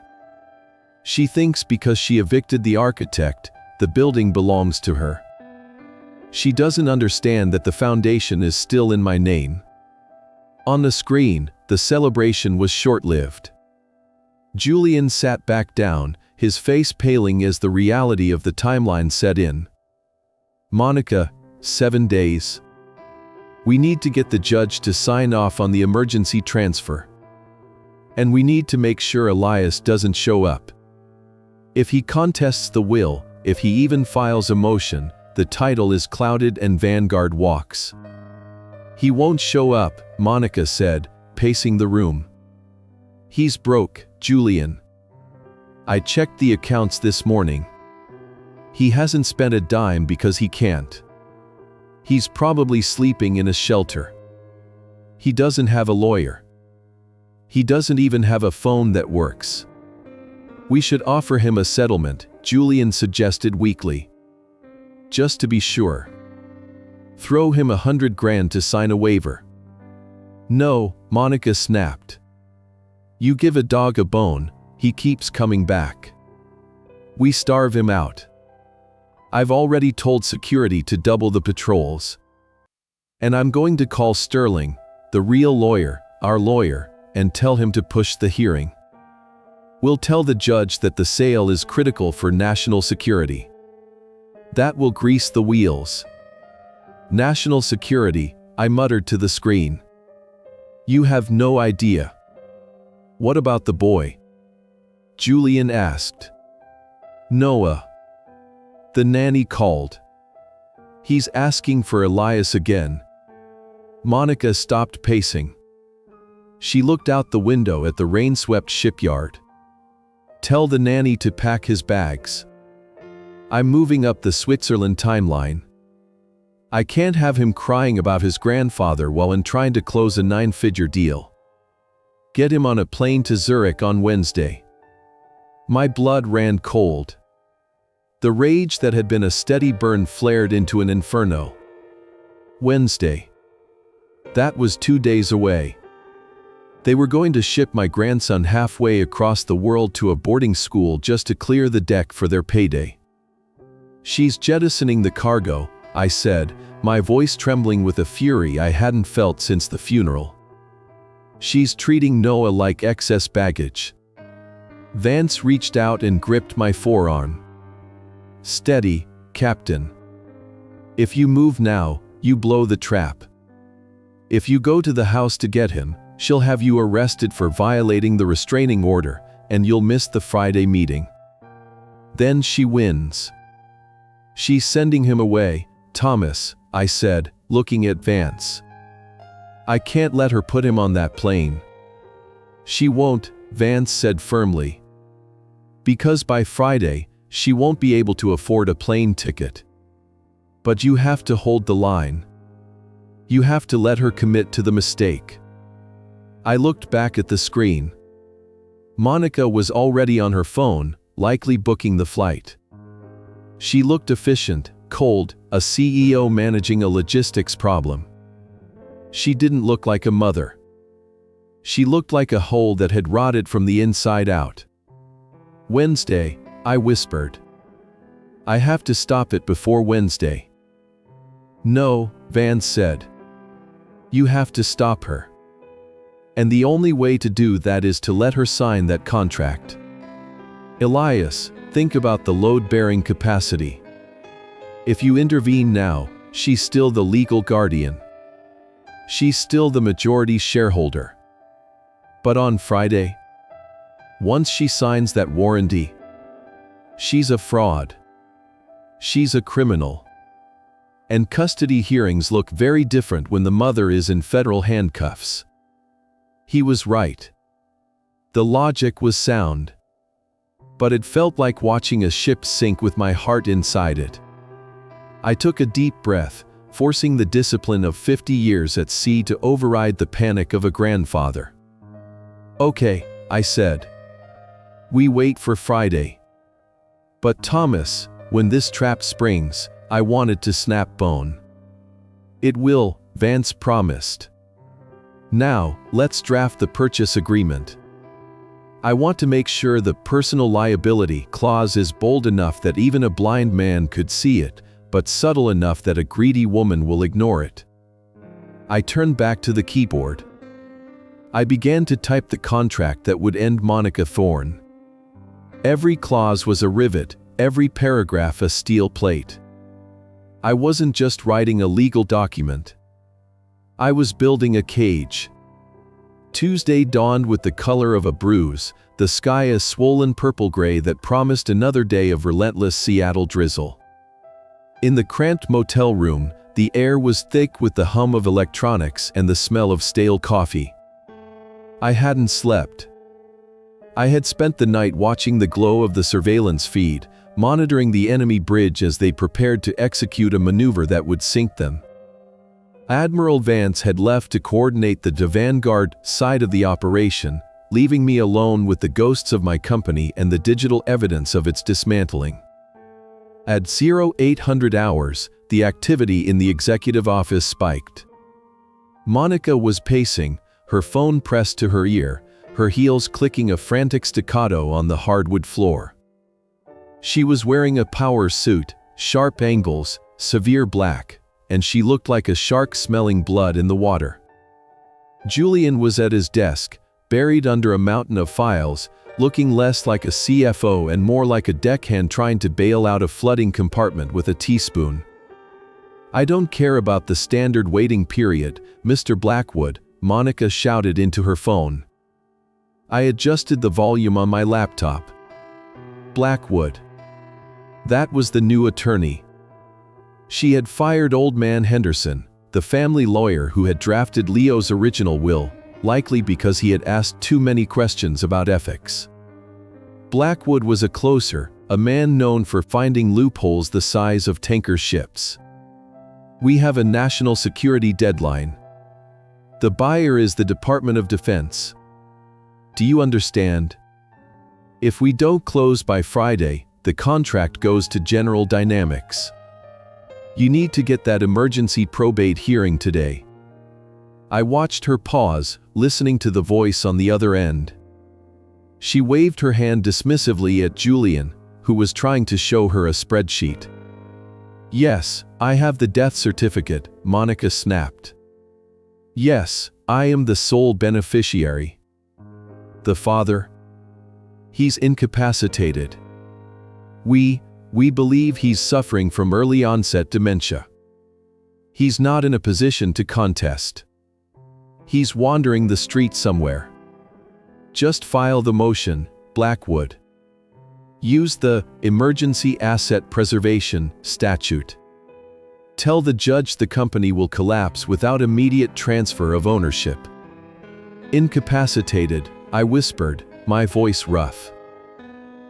"She thinks because she evicted the architect, the building belongs to her. She doesn't understand that the foundation is still in my name." On the screen, the celebration was short-lived. Julian sat back down, his face paling as the reality of the timeline set in. "Monica, 7 days. We need to get the judge to sign off on the emergency transfer. And we need to make sure Elias doesn't show up. If he contests the will, if he even files a motion, the title is clouded and Vanguard walks." "He won't show up," Monica said, pacing the room. "He's broke, Julian. I checked the accounts this morning. He hasn't spent a dime because he can't. He's probably sleeping in a shelter. He doesn't have a lawyer. He doesn't even have a phone that works. We should offer him a settlement," Julian suggested weakly. "Just to be sure. Throw him $100,000 to sign a waiver." "No," Monica snapped. "You give a dog a bone, he keeps coming back. We starve him out. I've already told security to double the patrols. And I'm going to call Sterling, the real lawyer, our lawyer, and tell him to push the hearing. We'll tell the judge that the sale is critical for national security. That will grease the wheels." "National security," I muttered to the screen. "You have no idea." "What about the boy?" Julian asked. "Noah. The nanny called. He's asking for Elias again." Monica stopped pacing. She looked out the window at the rain-swept shipyard. "Tell the nanny to pack his bags. I'm moving up the Switzerland timeline." I can't have him crying about his grandfather while I'm trying to close a 9-figure deal. Get him on a plane to Zurich on Wednesday. My blood ran cold. The rage that had been a steady burn flared into an inferno. Wednesday. That was 2 days away. They were going to ship my grandson halfway across the world to a boarding school just to clear the deck for their payday. She's jettisoning the cargo, I said, my voice trembling with a fury I hadn't felt since the funeral. She's treating Noah like excess baggage. Vance reached out and gripped my forearm. Steady, Captain. If you move now, you blow the trap. If you go to the house to get him, she'll have you arrested for violating the restraining order, and you'll miss the Friday meeting. Then she wins. She's sending him away, Thomas, I said, looking at Vance. I can't let her put him on that plane. She won't, Vance said firmly. Because by Friday, she won't be able to afford a plane ticket. But you have to hold the line. You have to let her commit to the mistake. I looked back at the screen. Monica was already on her phone, likely booking the flight. She looked efficient, cold, a CEO managing a logistics problem. She didn't look like a mother. She looked like a hole that had rotted from the inside out. Wednesday, I whispered. I have to stop it before Wednesday. No, Vance said. You have to stop her. And the only way to do that is to let her sign that contract. Elias, think about the load-bearing capacity. If you intervene now, she's still the legal guardian. She's still the majority shareholder. But on Friday, once she signs that warranty, she's a fraud. She's a criminal. And custody hearings look very different when the mother is in federal handcuffs. He was right. The logic was sound. But it felt like watching a ship sink with my heart inside it. I took a deep breath, forcing the discipline of 50 years at sea to override the panic of a grandfather. Okay, I said. We wait for Friday. But Thomas, when this trap springs, I wanted to snap bone. It will, Vance promised. Now, let's draft the purchase agreement. I want to make sure the personal liability clause is bold enough that even a blind man could see it, but subtle enough that a greedy woman will ignore it. I turned back to the keyboard. I began to type the contract that would end Monica Thorne. Every clause was a rivet, every paragraph a steel plate. I wasn't just writing a legal document. I was building a cage. Tuesday dawned with the color of a bruise, the sky a swollen purple-gray that promised another day of relentless Seattle drizzle. In the cramped motel room, the air was thick with the hum of electronics and the smell of stale coffee. I hadn't slept. I had spent the night watching the glow of the surveillance feed, monitoring the enemy bridge as they prepared to execute a maneuver that would sink them. Admiral Vance had left to coordinate the Vanguard side of the operation, leaving me alone with the ghosts of my company and the digital evidence of its dismantling. At 0800 hours, the activity in the executive office spiked. Monica was pacing, her phone pressed to her ear, her heels clicking a frantic staccato on the hardwood floor. She was wearing a power suit, sharp angles, severe black, and she looked like a shark smelling blood in the water. Julian was at his desk, buried under a mountain of files, looking less like a CFO and more like a deckhand trying to bail out a flooding compartment with a teaspoon. I don't care about the standard waiting period, Mr. Blackwood, Monica shouted into her phone. I adjusted the volume on my laptop. Blackwood. That was the new attorney. She had fired Old Man Henderson, the family lawyer who had drafted Leo's original will, likely because he had asked too many questions about ethics. Blackwood was a closer, a man known for finding loopholes the size of tanker ships. We have a national security deadline. The buyer is the Department of Defense. Do you understand? If we don't close by Friday, the contract goes to General Dynamics. You need to get that emergency probate hearing today. I watched her pause, listening to the voice on the other end. She waved her hand dismissively at Julian, who was trying to show her a spreadsheet. Yes, I have the death certificate, Monica snapped. Yes, I am the sole beneficiary. The father? He's incapacitated. We believe he's suffering from early onset dementia. He's not in a position to contest. He's wandering the street somewhere. Just file the motion, Blackwood. Use the Emergency Asset Preservation statute. Tell the judge the company will collapse without immediate transfer of ownership. Incapacitated, I whispered, my voice rough.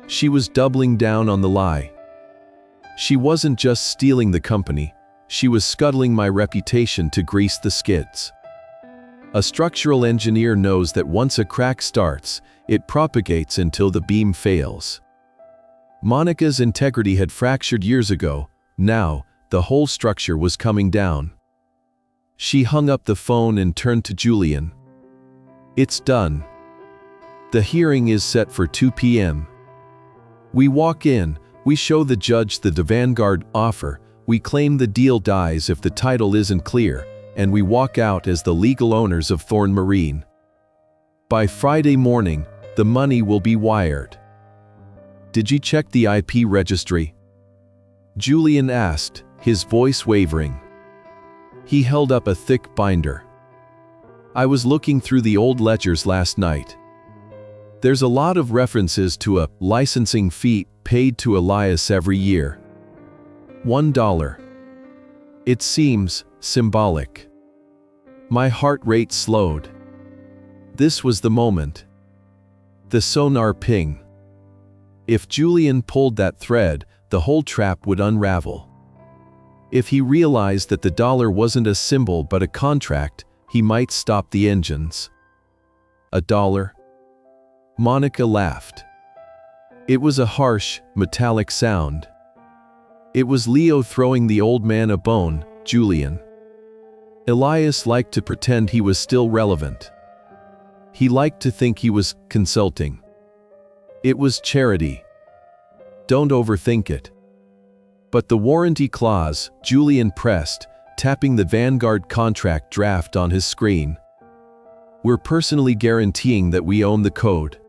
She was doubling down on the lie. She wasn't just stealing the company, she was scuttling my reputation to grease the skids. A structural engineer knows that once a crack starts, it propagates until the beam fails. Monica's integrity had fractured years ago. Now, the whole structure was coming down. She hung up the phone and turned to Julian. It's done. The hearing is set for 2 p.m. We walk in, we show the judge the Vanguard offer, we claim the deal dies if the title isn't clear, and we walk out as the legal owners of Thorn Marine. By Friday morning, the money will be wired. Did you check the IP registry? Julian asked, his voice wavering. He held up a thick binder. I was looking through the old ledgers last night. There's a lot of references to a licensing fee paid to Elias every year. $1. It seems symbolic. My heart rate slowed. This was the moment. The sonar ping. If Julian pulled that thread, the whole trap would unravel. If he realized that the dollar wasn't a symbol but a contract, he might stop the engines. $1? Monica laughed. It was a harsh, metallic sound. It was Leo throwing the old man a bone, Julian. Elias liked to pretend he was still relevant. He liked to think he was consulting. It was charity. Don't overthink it. But the warranty clause, Julian pressed, tapping the Vanguard contract draft on his screen. We're personally guaranteeing that we own the code.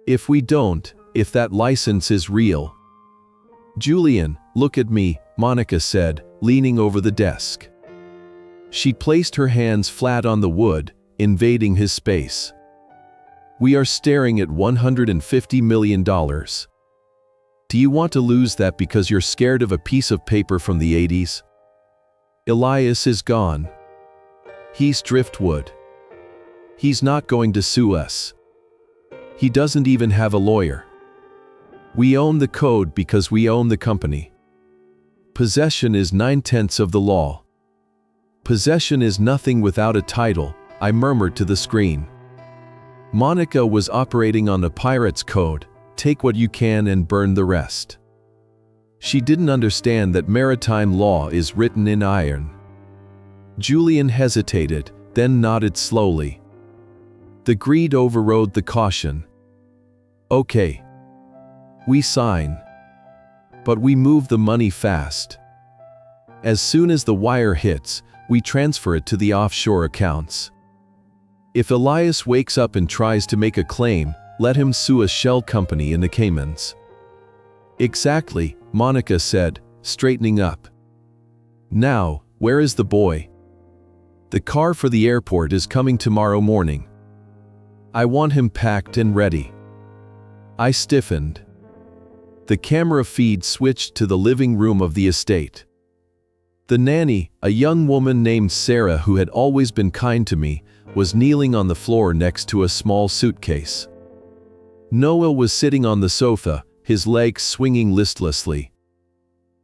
If we don't, if that license is real. Julian, look at me, Monica said, leaning over the desk. She placed her hands flat on the wood, invading his space. We are staring at $150 million. Do you want to lose that because you're scared of a piece of paper from the 80s? Elias is gone. He's driftwood. He's not going to sue us. He doesn't even have a lawyer. We own the code because we own the company. Possession is 9/10 of the law. Possession is nothing without a title, I murmured to the screen. Monica was operating on the pirate's code, take what you can and burn the rest. She didn't understand that maritime law is written in iron. Julian hesitated, then nodded slowly. The greed overrode the caution. Okay. We sign. But we move the money fast. As soon as the wire hits, we transfer it to the offshore accounts. If Elias wakes up and tries to make a claim, let him sue a shell company in the Caymans. Exactly, Monica said, straightening up. Now, where is the boy? The car for the airport is coming tomorrow morning. I want him packed and ready. I stiffened. The camera feed switched to the living room of the estate. The nanny, a young woman named Sarah who had always been kind to me, was kneeling on the floor next to a small suitcase. Noah was sitting on the sofa, his legs swinging listlessly.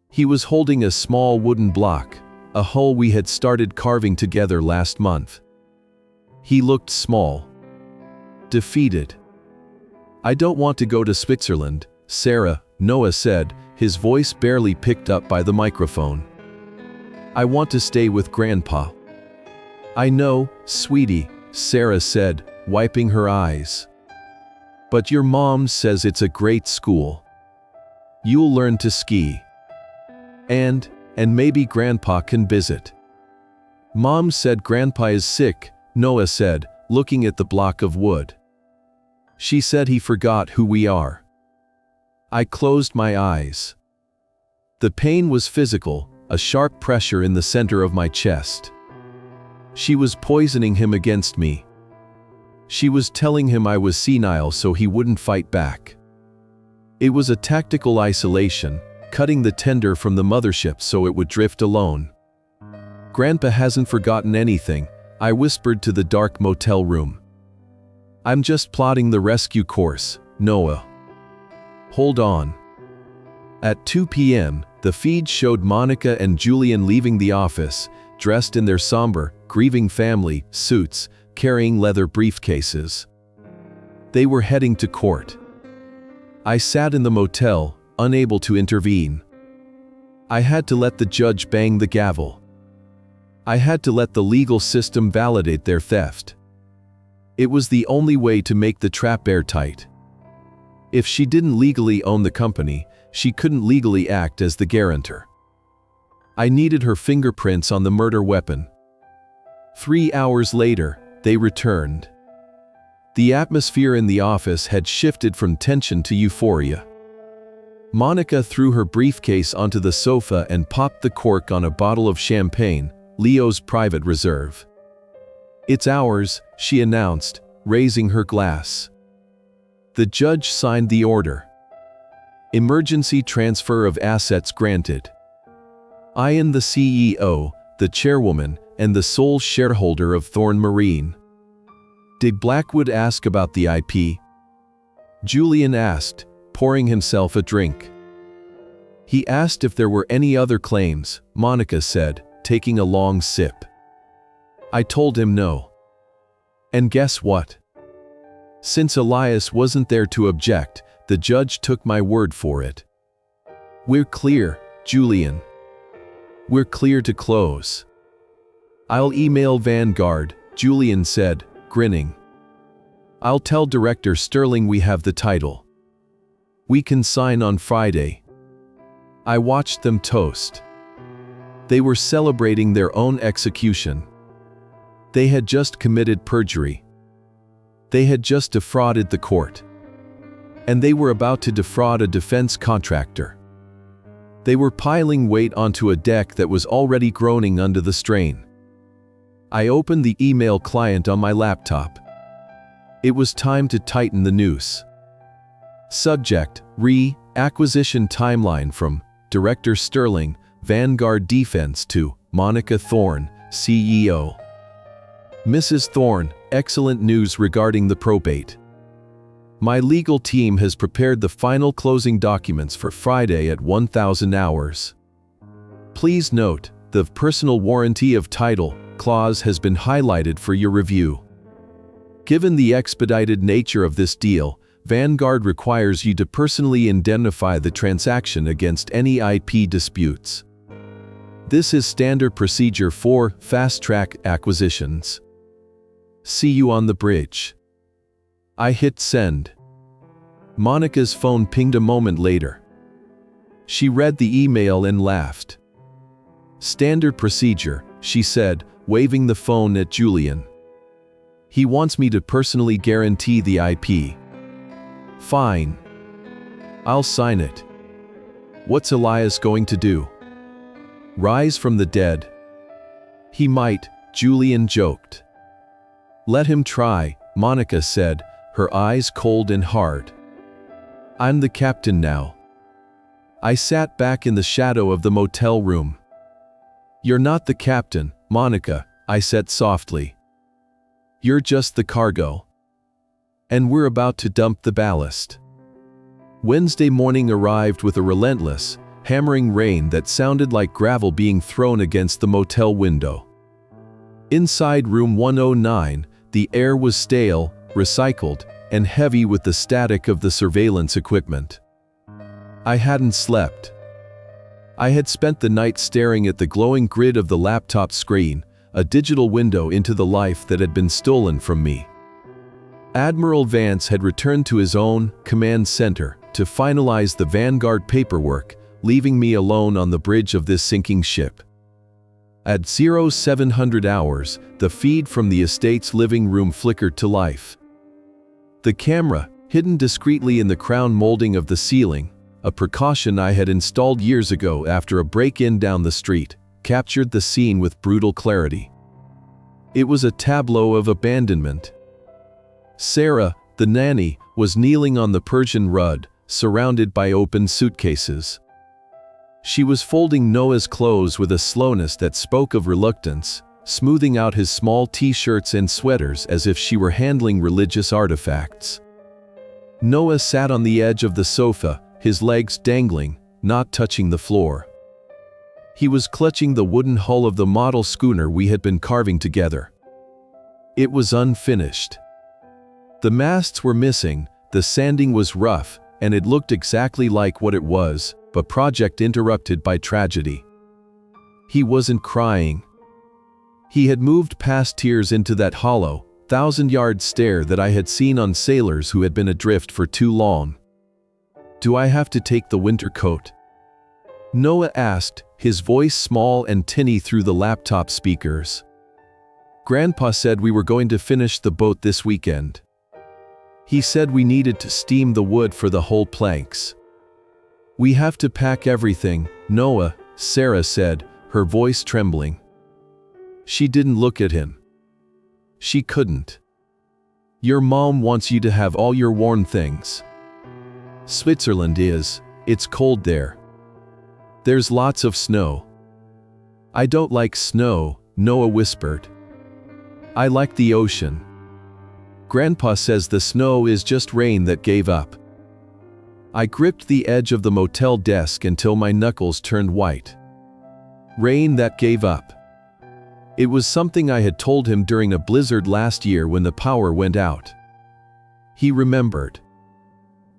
He was holding a small wooden block, a hole we had started carving together last month. He looked small, defeated. "I don't want to go to Switzerland, Sarah," Noah said, his voice barely picked up by the microphone. "I want to stay with Grandpa." "I know, sweetie," Sarah said, wiping her eyes. "But your mom says it's a great school. You'll learn to ski. And maybe Grandpa can visit." "Mom said Grandpa is sick," Noah said, looking at the block of wood. "She said he forgot who we are." I closed my eyes. The pain was physical, a sharp pressure in the center of my chest. She was poisoning him against me. She was telling him I was senile so he wouldn't fight back. It was a tactical isolation, cutting the tender from the mothership so it would drift alone. "Grandpa hasn't forgotten anything," I whispered to the dark motel room. "I'm just plotting the rescue course, Noah. Hold on." At 2 p.m., the feed showed Monica and Julian leaving the office, dressed in their somber, grieving family suits, carrying leather briefcases. They were heading to court. I sat in the motel, unable to intervene. I had to let the judge bang the gavel. I had to let the legal system validate their theft. It was the only way to make the trap airtight. If she didn't legally own the company, she couldn't legally act as the guarantor. I needed her fingerprints on the murder weapon. 3 hours later, they returned. The atmosphere in the office had shifted from tension to euphoria. Monica threw her briefcase onto the sofa and popped the cork on a bottle of champagne, Leo's private reserve. "It's ours," she announced, raising her glass. The judge signed the order. Emergency transfer of assets granted. I am the CEO, the chairwoman, and the sole shareholder of Thorn Marine. Did Blackwood ask about the IP? Julian asked, pouring himself a drink. He asked if there were any other claims, Monica said, taking a long sip. I told him no. And guess what? Since Elias wasn't there to object, the judge took my word for it. We're clear, Julian. We're clear to close. I'll email Vanguard, Julian said, grinning. I'll tell Director Sterling we have the title. We can sign on Friday. I watched them toast. They were celebrating their own execution. They had just committed perjury. They had just defrauded the court. And they were about to defraud a defense contractor. They were piling weight onto a deck that was already groaning under the strain. I opened the email client on my laptop. It was time to tighten the noose. Subject, Acquisition timeline from Director Sterling, Vanguard Defense to Monica Thorne, CEO. Mrs. Thorne, excellent news regarding the probate. My legal team has prepared the final closing documents for Friday at 1,000 hours. Please note, the personal warranty of title clause has been highlighted for your review. Given the expedited nature of this deal, Vanguard requires you to personally indemnify the transaction against any IP disputes. This is standard procedure for fast-track acquisitions. See you on the bridge. I hit send. Monica's phone pinged a moment later. She read the email and laughed. Standard procedure, she said, waving the phone at Julian. He wants me to personally guarantee the IP. Fine. I'll sign it. What's Elias going to do? Rise from the dead? He might, Julian joked. Let him try, Monica said, her eyes cold and hard. I'm the captain now. I sat back in the shadow of the motel room. You're not the captain, Monica, I said softly. You're just the cargo. And we're about to dump the ballast. Wednesday morning arrived with a relentless, hammering rain that sounded like gravel being thrown against the motel window. Inside room 109, the air was stale, recycled, and heavy with the static of the surveillance equipment. I hadn't slept. I had spent the night staring at the glowing grid of the laptop screen, a digital window into the life that had been stolen from me. Admiral Vance had returned to his own command center to finalize the Vanguard paperwork, leaving me alone on the bridge of this sinking ship. At 0700 hours, the feed from the estate's living room flickered to life. The camera, hidden discreetly in the crown molding of the ceiling, a precaution I had installed years ago after a break-in down the street, captured the scene with brutal clarity. It was a tableau of abandonment. Sarah, the nanny, was kneeling on the Persian rug, surrounded by open suitcases. She was folding Noah's clothes with a slowness that spoke of reluctance, smoothing out his small t-shirts and sweaters as if she were handling religious artifacts. Noah sat on the edge of the sofa, his legs dangling, not touching the floor. He was clutching the wooden hull of the model schooner we had been carving together. It was unfinished. The masts were missing, the sanding was rough, and it looked exactly like what it was, but project interrupted by tragedy. He wasn't crying. He had moved past tears into that hollow, thousand-yard stare that I had seen on sailors who had been adrift for too long. "Do I have to take the winter coat?" Noah asked, his voice small and tinny through the laptop speakers. "Grandpa said we were going to finish the boat this weekend. He said we needed to steam the wood for the whole planks." "We have to pack everything, Noah," Sarah said, her voice trembling. She didn't look at him. She couldn't. "Your mom wants you to have all your worn things. Switzerland it's cold there. There's lots of snow." "I don't like snow," Noah whispered. "I like the ocean. Grandpa says the snow is just rain that gave up." I gripped the edge of the motel desk until my knuckles turned white. Rain that gave up. It was something I had told him during a blizzard last year when the power went out. He remembered.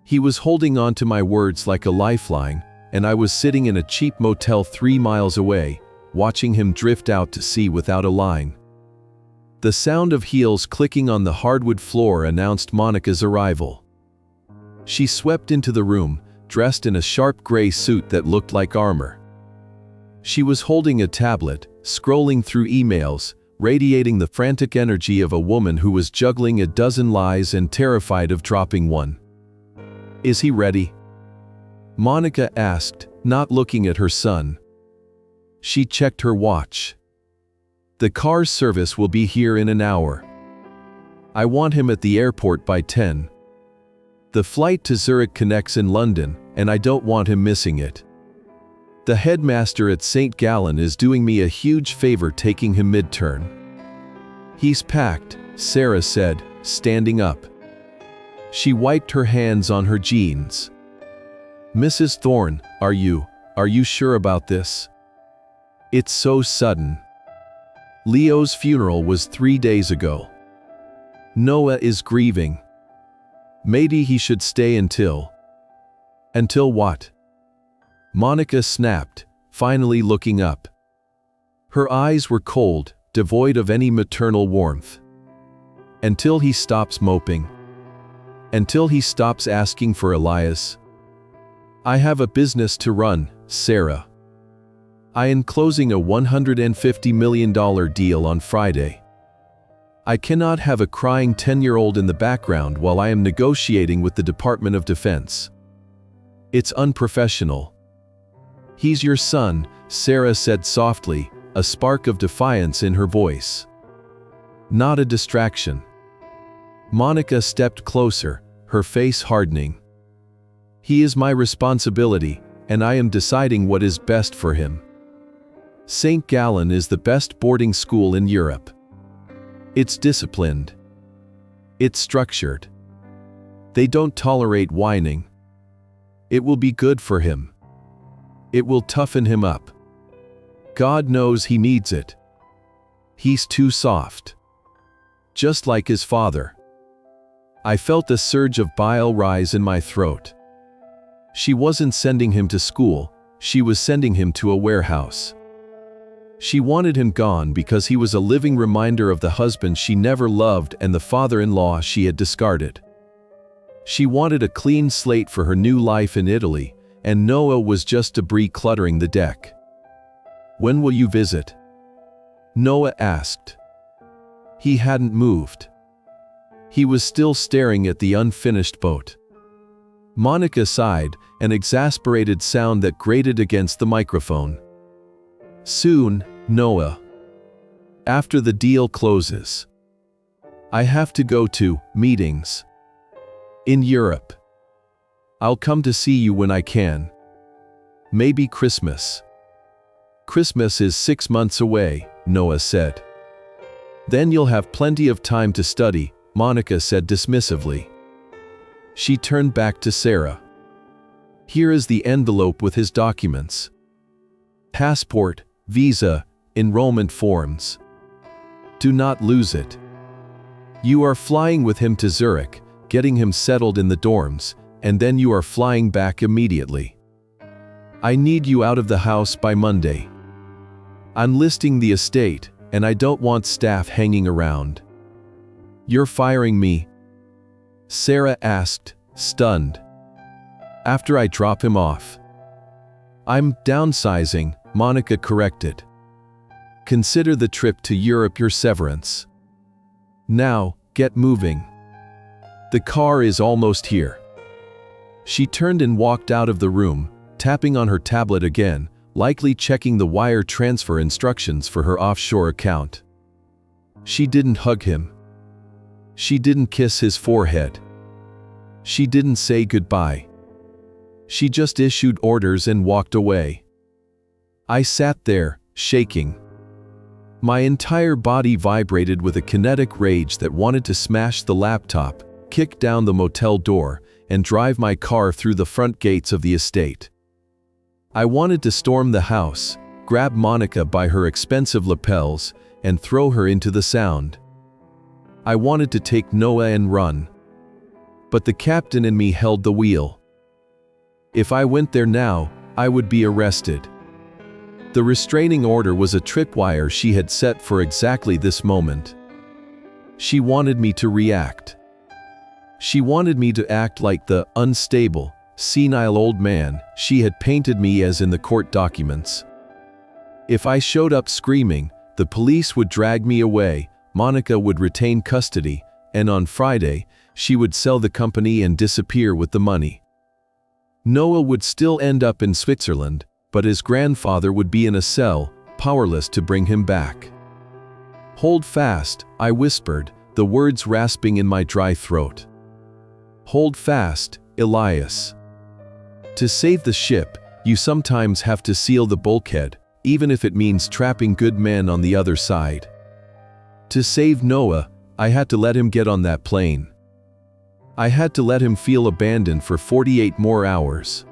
He was holding on to my words like a lifeline, and I was sitting in a cheap motel 3 miles away, watching him drift out to sea without a line. The sound of heels clicking on the hardwood floor announced Monica's arrival. She swept into the room, dressed in a sharp gray suit that looked like armor. She was holding a tablet, scrolling through emails, radiating the frantic energy of a woman who was juggling a dozen lies and terrified of dropping one. "Is he ready?" Monica asked, not looking at her son. She checked her watch. "The car's service will be here in an hour. I want him at the airport by 10. The flight to Zurich connects in London, and I don't want him missing it. The headmaster at St. Gallen is doing me a huge favor taking him mid-turn." "He's packed," Sarah said, standing up. She wiped her hands on her jeans. "Mrs. Thorne, are you sure about this? It's so sudden. Leo's funeral was 3 days ago. Noah is grieving. Maybe he should stay until..." "Until what?" Monica snapped, finally looking up. Her eyes were cold, devoid of any maternal warmth. "Until he stops moping. Until he stops asking for Elias. I have a business to run, Sarah. I am closing a $150 million deal on Friday. I cannot have a crying 10-year-old in the background while I am negotiating with the Department of Defense. It's unprofessional." "He's your son," Sarah said softly, a spark of defiance in her voice. "Not a distraction." Monica stepped closer, her face hardening. "He is my responsibility, and I am deciding what is best for him. St. Gallen is the best boarding school in Europe. It's disciplined. It's structured. They don't tolerate whining. It will be good for him. It will toughen him up. God knows he needs it. He's too soft. Just like his father. I felt a surge of bile rise in my throat. She wasn't sending him to school, she was sending him to a warehouse. She wanted him gone because he was a living reminder of the husband she never loved and the father-in-law she had discarded. She wanted a clean slate for her new life in Italy, and Noah was just debris cluttering the deck. "When will you visit?" Noah asked. He hadn't moved. He was still staring at the unfinished boat. Monica sighed, an exasperated sound that grated against the microphone. "Soon, Noah. After the deal closes. I have to go to meetings. In Europe. I'll come to see you when I can. Maybe Christmas." "Christmas is 6 months away," Noah said. "Then you'll have plenty of time to study," Monica said dismissively. She turned back to Sarah. "Here is the envelope with his documents. Passport, visa, enrollment forms. Do not lose it. You are flying with him to Zurich, getting him settled in the dorms, and then you are flying back immediately. I need you out of the house by Monday. I'm listing the estate, and I don't want staff hanging around." "You're firing me?" Sarah asked, stunned. "After I drop him off." "I'm downsizing," Monica corrected. "Consider the trip to Europe your severance. Now, get moving. The car is almost here." She turned and walked out of the room, tapping on her tablet again, likely checking the wire transfer instructions for her offshore account. She didn't hug him. She didn't kiss his forehead. She didn't say goodbye. She just issued orders and walked away. I sat there, shaking. My entire body vibrated with a kinetic rage that wanted to smash the laptop, kick down the motel door, and drive my car through the front gates of the estate. I wanted to storm the house, grab Monica by her expensive lapels, and throw her into the Sound. I wanted to take Noah and run. But the captain in me held the wheel. If I went there now, I would be arrested. The restraining order was a tripwire she had set for exactly this moment. She wanted me to react. She wanted me to act like the unstable, senile old man she had painted me as in the court documents. If I showed up screaming, the police would drag me away, Monica would retain custody, and on Friday, she would sell the company and disappear with the money. Noah would still end up in Switzerland, but his grandfather would be in a cell, powerless to bring him back. "Hold fast," I whispered, the words rasping in my dry throat. "Hold fast, Elias. To save the ship, you sometimes have to seal the bulkhead, even if it means trapping good men on the other side." To save Noah, I had to let him get on that plane. I had to let him feel abandoned for 48 more hours.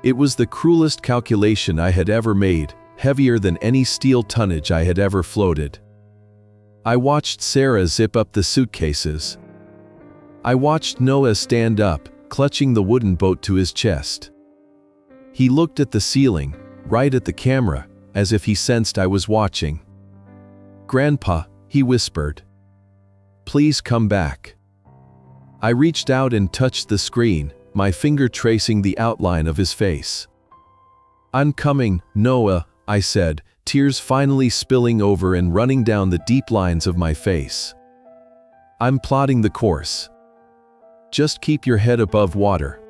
It was the cruelest calculation I had ever made, heavier than any steel tonnage I had ever floated. I watched Sarah zip up the suitcases. I watched Noah stand up, clutching the wooden boat to his chest. He looked at the ceiling, right at the camera, as if he sensed I was watching. "Grandpa," he whispered. "Please come back." I reached out and touched the screen, my finger tracing the outline of his face. "I'm coming, Noah," I said, tears finally spilling over and running down the deep lines of my face. "I'm plotting the course. Just keep your head above water."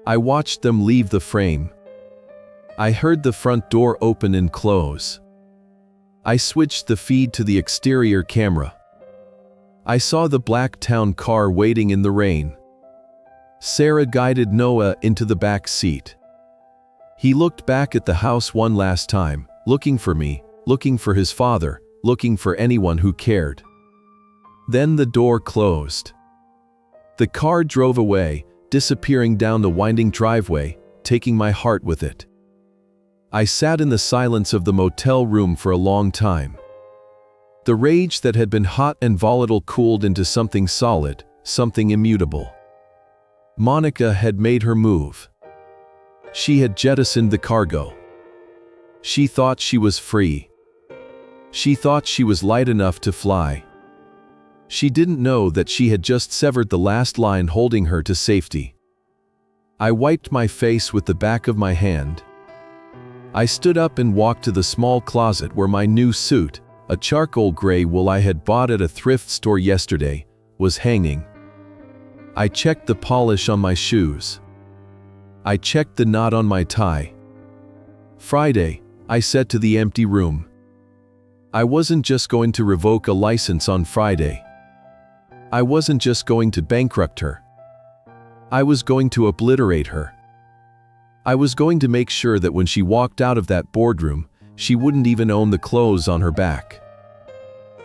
I watched them leave the frame. I heard the front door open and close. I switched the feed to the exterior camera. I saw the black town car waiting in the rain. Sarah guided Noah into the back seat. He looked back at the house one last time, looking for me, looking for his father, looking for anyone who cared. Then the door closed. The car drove away, disappearing down the winding driveway, taking my heart with it. I sat in the silence of the motel room for a long time. The rage that had been hot and volatile cooled into something solid, something immutable. Monica had made her move. She had jettisoned the cargo. She thought she was free. She thought she was light enough to fly. She didn't know that she had just severed the last line holding her to safety. I wiped my face with the back of my hand. I stood up and walked to the small closet where my new suit, a charcoal gray wool I had bought at a thrift store yesterday, was hanging. I checked the polish on my shoes. I checked the knot on my tie. Friday, I said to the empty room. I wasn't just going to revoke a license on Friday. I wasn't just going to bankrupt her. I was going to obliterate her. I was going to make sure that when she walked out of that boardroom, she wouldn't even own the clothes on her back.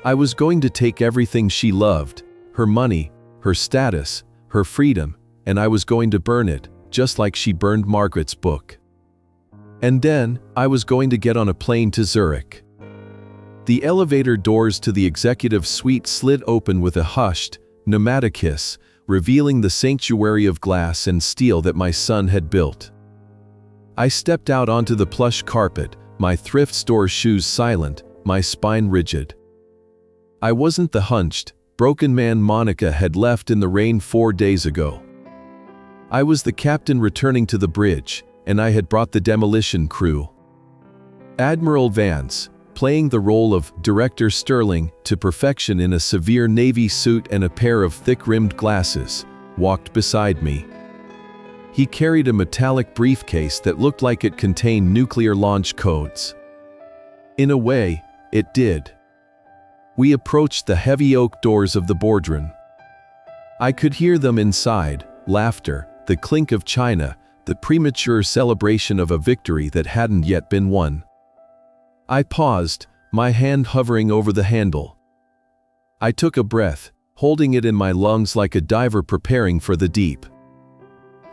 I was going to take everything she loved, her money, her status, her freedom, and I was going to burn it, just like she burned Margaret's book. And then, I was going to get on a plane to Zurich. The elevator doors to the executive suite slid open with a hushed, pneumatic hiss, revealing the sanctuary of glass and steel that my son had built. I stepped out onto the plush carpet, my thrift store shoes silent, my spine rigid. I wasn't the hunched, broken man Monica had left in the rain 4 days ago. I was the captain returning to the bridge, and I had brought the demolition crew. Admiral Vance, playing the role of Director Sterling to perfection in a severe navy suit and a pair of thick-rimmed glasses, walked beside me. He carried a metallic briefcase that looked like it contained nuclear launch codes. In a way, it did. We approached the heavy oak doors of the boardroom. I could hear them inside, laughter, the clink of china, the premature celebration of a victory that hadn't yet been won. I paused, my hand hovering over the handle. I took a breath, holding it in my lungs like a diver preparing for the deep.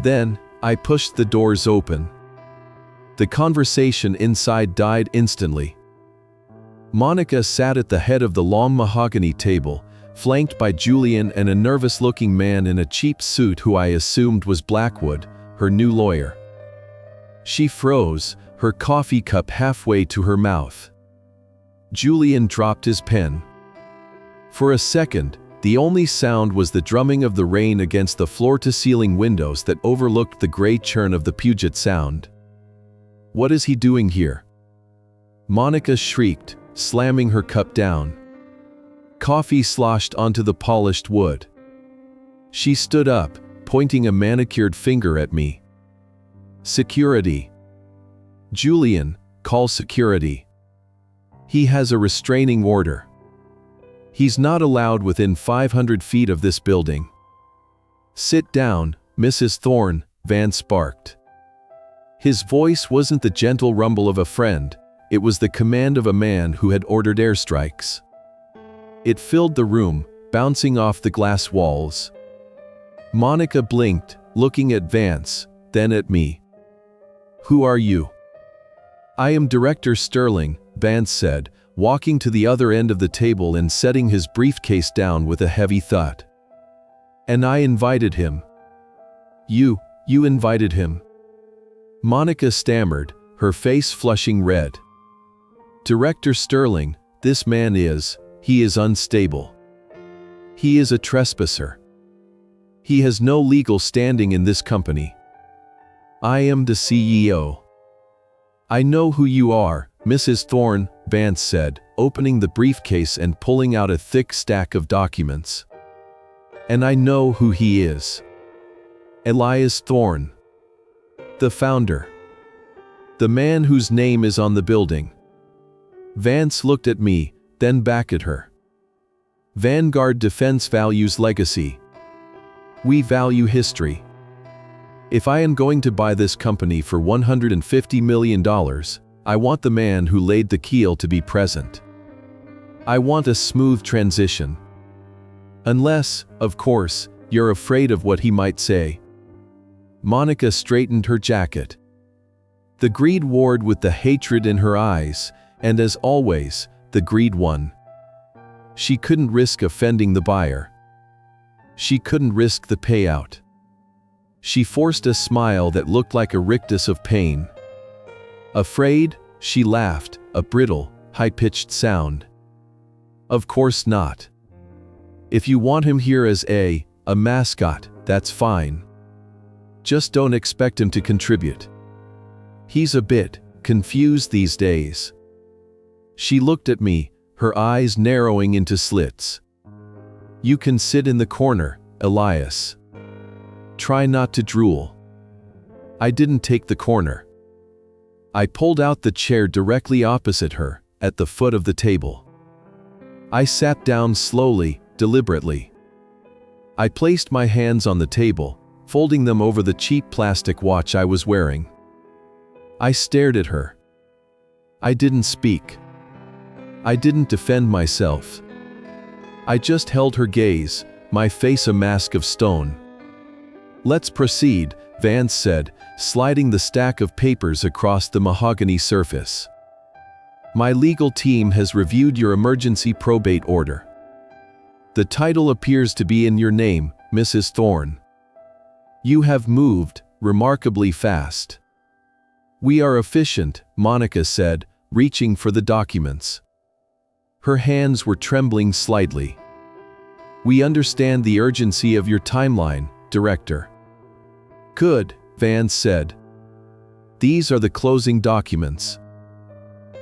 Then, I pushed the doors open. The conversation inside died instantly. Monica sat at the head of the long mahogany table, flanked by Julian and a nervous-looking man in a cheap suit who I assumed was Blackwood, her new lawyer. She froze, her coffee cup halfway to her mouth. Julian dropped his pen. For a second, the only sound was the drumming of the rain against the floor-to-ceiling windows that overlooked the gray churn of the Puget Sound. "What is he doing here?" Monica shrieked, slamming her cup down. Coffee sloshed onto the polished wood. She stood up, pointing a manicured finger at me. "Security. Julian, call security. He has a restraining order. He's not allowed within 500 feet of this building." "Sit down, Mrs. Thorne," Vance barked. His voice wasn't the gentle rumble of a friend, it was the command of a man who had ordered airstrikes. It filled the room, bouncing off the glass walls. Monica blinked, looking at Vance, then at me. "Who are you?" "I am Director Sterling," Vance said, walking to the other end of the table and setting his briefcase down with a heavy thud. "And I invited him." You invited him?" Monica stammered, her face flushing red. "Director Sterling, this man he is unstable. He is a trespasser. He has no legal standing in this company. I am the CEO." "I know who you are, Mrs. Thorne," Vance said, opening the briefcase and pulling out a thick stack of documents. "And I know who he is. Elias Thorne. The founder. The man whose name is on the building." Vance looked at me, then back at her. "Vanguard Defense values legacy. We value history. If I am going to buy this company for $150 million, I want the man who laid the keel to be present. I want a smooth transition. Unless, of course, you're afraid of what he might say." Monica straightened her jacket. The greed warred with the hatred in her eyes, and as always, the greed won. She couldn't risk offending the buyer. She couldn't risk the payout. She forced a smile that looked like a rictus of pain. Afraid, she laughed, a brittle, high-pitched sound. Of course not. If you want him here as a mascot, that's fine. Just don't expect him to contribute. He's a bit confused these days. She looked at me, her eyes narrowing into slits. You can sit in the corner, Elias. Try not to drool. I didn't take the corner. I pulled out the chair directly opposite her, at the foot of the table. I sat down slowly, deliberately. I placed my hands on the table, folding them over the cheap plastic watch I was wearing. I stared at her. I didn't speak. I didn't defend myself. I just held her gaze, my face a mask of stone. Let's proceed, Vance said, sliding the stack of papers across the mahogany surface. My legal team has reviewed your emergency probate order. The title appears to be in your name, Mrs. Thorne. You have moved remarkably fast. We are efficient, Monica said, reaching for the documents. Her hands were trembling slightly. We understand the urgency of your timeline, Director. Good, Vance said. These are the closing documents.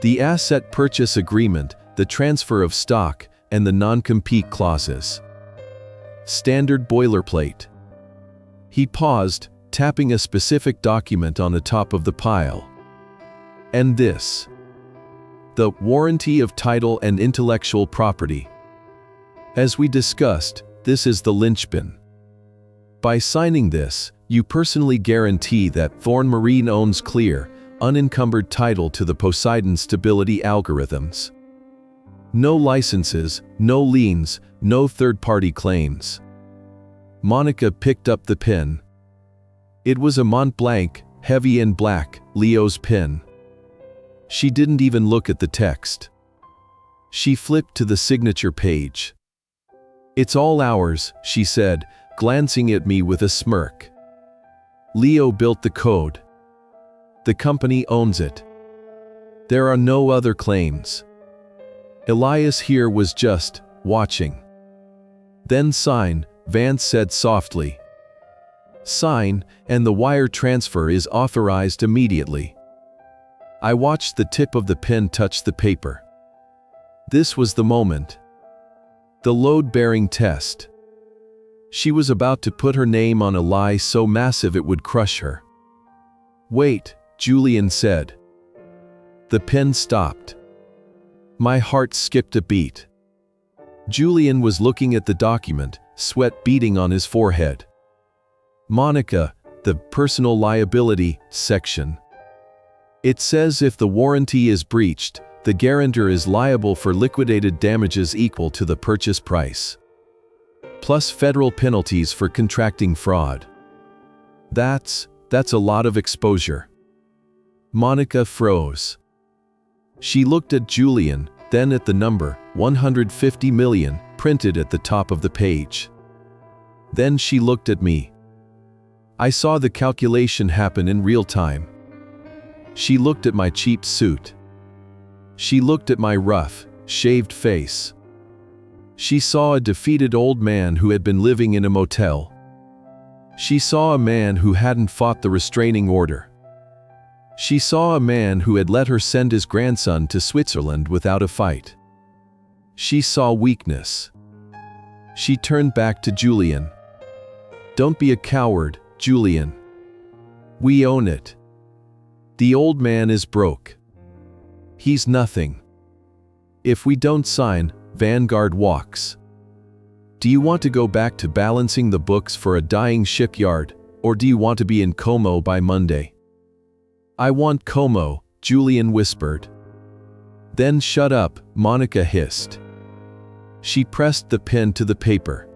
The asset purchase agreement, the transfer of stock, and the non-compete clauses. Standard boilerplate. He paused, tapping a specific document on the top of the pile. And this. The warranty of title and intellectual property. As we discussed, this is the linchpin. By signing this, you personally guarantee that Thorne Marine owns clear, unencumbered title to the Poseidon stability algorithms. No licenses, no liens, no third-party claims. Monica picked up the pen. It was a Mont Blanc, heavy and black, Leo's pen. She didn't even look at the text. She flipped to the signature page. It's all ours, she said, glancing at me with a smirk. Leo built the code. The company owns it. There are no other claims. Elias here was just watching. Then sign, Vance said softly. Sign, and the wire transfer is authorized immediately. I watched the tip of the pen touch the paper. This was the moment. The load-bearing test. She was about to put her name on a lie so massive it would crush her. Wait, Julian said. The pen stopped. My heart skipped a beat. Julian was looking at the document, sweat beading on his forehead. Monica, the personal liability section. It says if the warranty is breached, the guarantor is liable for liquidated damages equal to the purchase price, plus federal penalties for contracting fraud. That's a lot of exposure. Monica froze. She looked at Julian, then at the number, 150 million, printed at the top of the page. Then she looked at me. I saw the calculation happen in real time. She looked at my cheap suit. She looked at my rough, shaved face. She saw a defeated old man who had been living in a motel. She saw a man who hadn't fought the restraining order. She saw a man who had let her send his grandson to Switzerland without a fight. She saw weakness. She turned back to Julian. Don't be a coward, Julian. We own it. The old man is broke. He's nothing. If we don't sign, Vanguard walks. Do you want to go back to balancing the books for a dying shipyard, or do you want to be in Como by Monday? I want Como, Julian whispered. Then shut up, Monica hissed. She pressed the pen to the paper.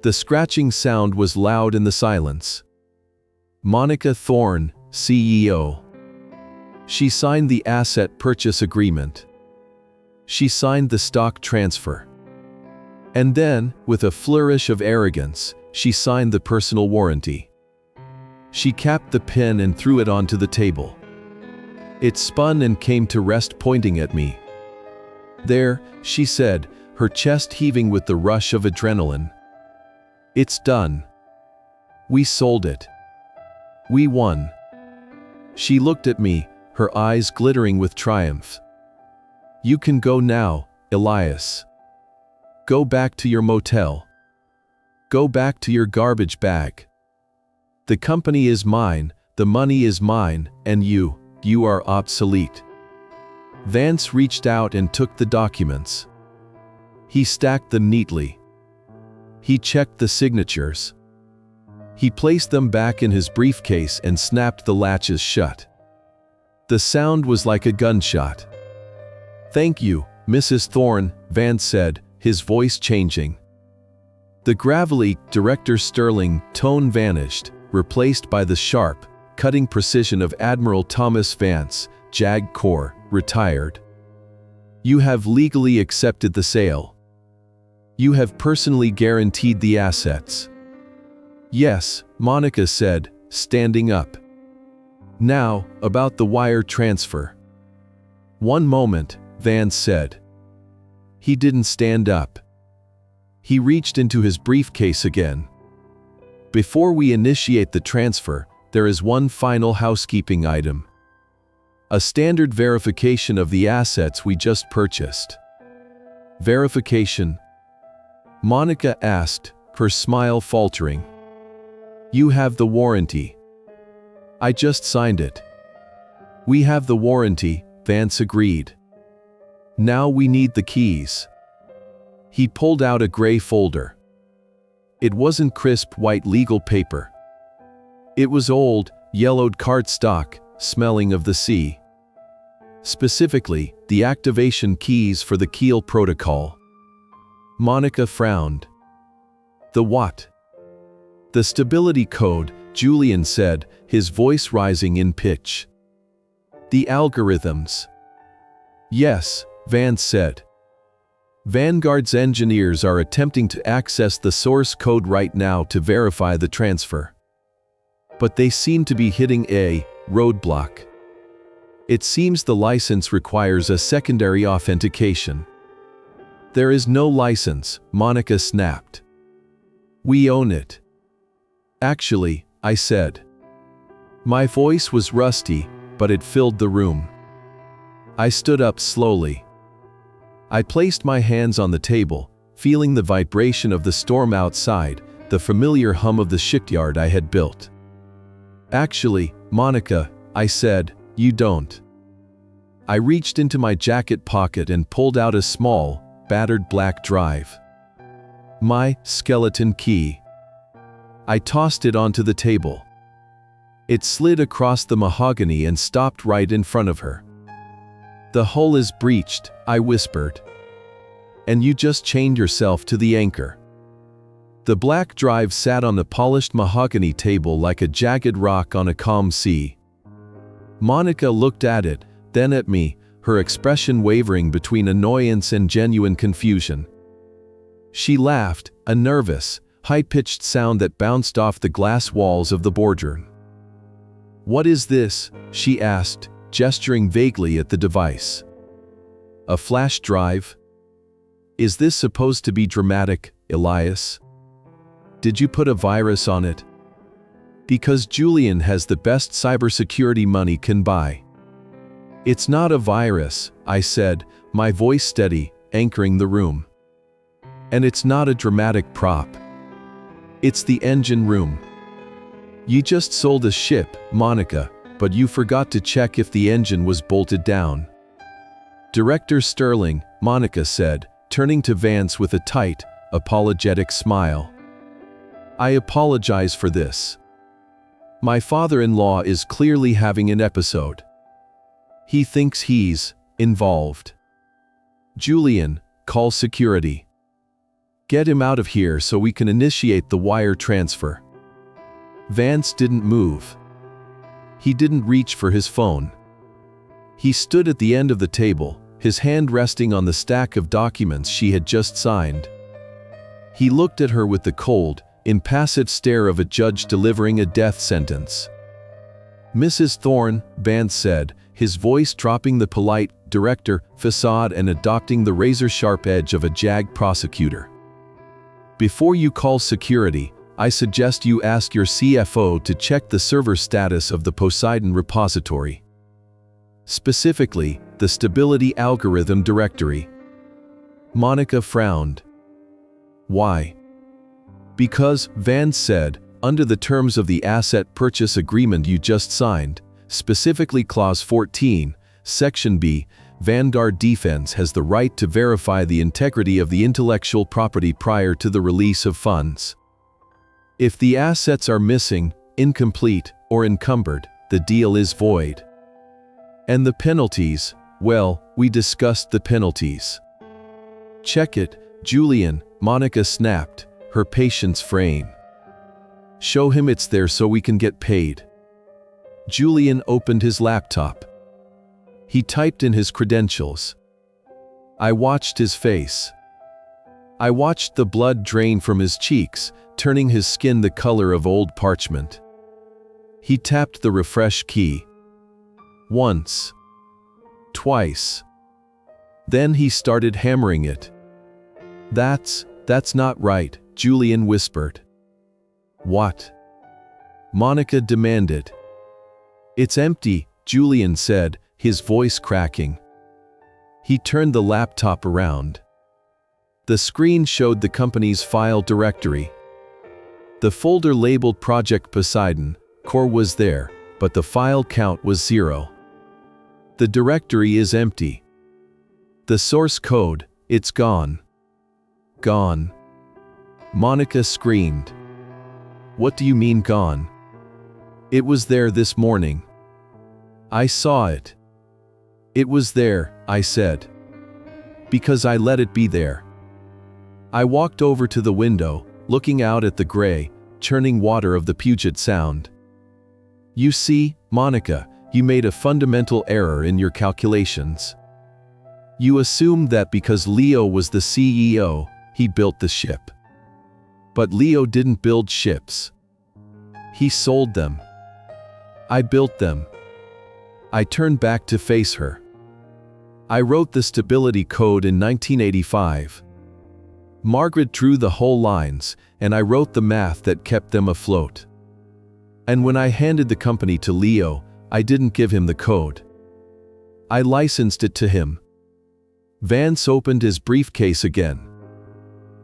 The scratching sound was loud in the silence. Monica Thorne, CEO. She signed the asset purchase agreement. She signed the stock transfer. And then, with a flourish of arrogance, she signed the personal warranty. She capped the pen and threw it onto the table. It spun and came to rest, pointing at me. "There," she said, her chest heaving with the rush of adrenaline. "It's done. We sold it. We won." She looked at me, her eyes glittering with triumph. "You can go now, Elias. Go back to your motel. Go back to your garbage bag. The company is mine, the money is mine, and you are obsolete." Vance reached out and took the documents. He stacked them neatly. He checked the signatures. He placed them back in his briefcase and snapped the latches shut. The sound was like a gunshot. "Thank you, Mrs. Thorne," Vance said, his voice changing. The gravelly, Director Sterling tone vanished, replaced by the sharp, cutting precision of Admiral Thomas Vance, JAG Corps, retired. "You have legally accepted the sale. You have personally guaranteed the assets." "Yes," Monica said, standing up. "Now, about the wire transfer." "One moment," Vance said. He didn't stand up. He reached into his briefcase again. "Before we initiate the transfer, there is one final housekeeping item. A standard verification of the assets we just purchased." "Verification?" Monica asked, her smile faltering. "You have the warranty." "I just signed it." "We have the warranty," Vance agreed. "Now we need the keys." He pulled out a gray folder. It wasn't crisp white legal paper. It was old, yellowed cardstock, smelling of the sea. Specifically, the activation keys for the Keel Protocol. Monica frowned. "The what?" "The stability code," Julian said, his voice rising in pitch. "The algorithms." "Yes," Vance said. "Vanguard's engineers are attempting to access the source code right now to verify the transfer. But they seem to be hitting a roadblock. It seems the license requires a secondary authentication." "There is no license," Monica snapped. "We own it." "Actually," I said. My voice was rusty, but it filled the room. I stood up slowly. I placed my hands on the table, feeling the vibration of the storm outside, the familiar hum of the shipyard I had built. "Actually, Monica," I said, "you don't." I reached into my jacket pocket and pulled out a small, battered black drive. My skeleton key. I tossed it onto the table. It slid across the mahogany and stopped right in front of her. "The hull is breached," I whispered. "And you just chained yourself to the anchor." The black drive sat on the polished mahogany table like a jagged rock on a calm sea. Monica looked at it, then at me, her expression wavering between annoyance and genuine confusion. She laughed, a nervous, high-pitched sound that bounced off the glass walls of the boardroom. "What is this?" she asked, gesturing vaguely at the device. "A flash drive? Is this supposed to be dramatic, Elias? Did you put a virus on it? Because Julian has the best cybersecurity money can buy." "It's not a virus," I said, my voice steady, anchoring the room. "And it's not a dramatic prop. It's the engine room. You just sold a ship, Monica, but you forgot to check if the engine was bolted down." "Director Sterling," Monica said, turning to Vance with a tight, apologetic smile. "I apologize for this. My father-in-law is clearly having an episode. He thinks he's involved. Julian, call security. Get him out of here so we can initiate the wire transfer." Vance didn't move. He didn't reach for his phone. He stood at the end of the table, his hand resting on the stack of documents she had just signed. He looked at her with the cold, impassive stare of a judge delivering a death sentence. "Mrs. Thorne," Vance said, his voice dropping the polite, director facade and adopting the razor-sharp edge of a JAG prosecutor. "Before you call security, I suggest you ask your CFO to check the server status of the Poseidon repository. Specifically, the Stability Algorithm Directory." Monica frowned. "Why?" "Because," Vance said, "under the terms of the asset purchase agreement you just signed, specifically Clause 14, Section B, Vanguard Defense has the right to verify the integrity of the intellectual property prior to the release of funds. If the assets are missing, incomplete, or encumbered, the deal is void. And the penalties, well, we discussed the penalties." "Check it, Julian," Monica snapped, her patience fraying. "Show him it's there so we can get paid." Julian opened his laptop. He typed in his credentials. I watched his face. I watched the blood drain from his cheeks, turning his skin the color of old parchment. He tapped the refresh key. Once. Twice. Then he started hammering it. That's not right," Julian whispered. "What?" Monica demanded. "It's empty," Julian said, his voice cracking. He turned the laptop around. The screen showed the company's file directory. The folder labeled Project Poseidon Core was there, but the file count was 0. "The directory is empty. The source code, it's gone." "Gone?" Monica screamed. "What do you mean gone?" "It was there this morning. I saw it." "It was there," I said. "Because I let it be there." I walked over to the window, looking out at the gray, churning water of the Puget Sound. "You see, Monica, you made a fundamental error in your calculations. You assumed that because Leo was the CEO, he built the ship. But Leo didn't build ships. He sold them. I built them." I turned back to face her. "I wrote the stability code in 1985. Margaret drew the whole lines, and I wrote the math that kept them afloat. And when I handed the company to Leo, I didn't give him the code. I licensed it to him." Vance opened his briefcase again.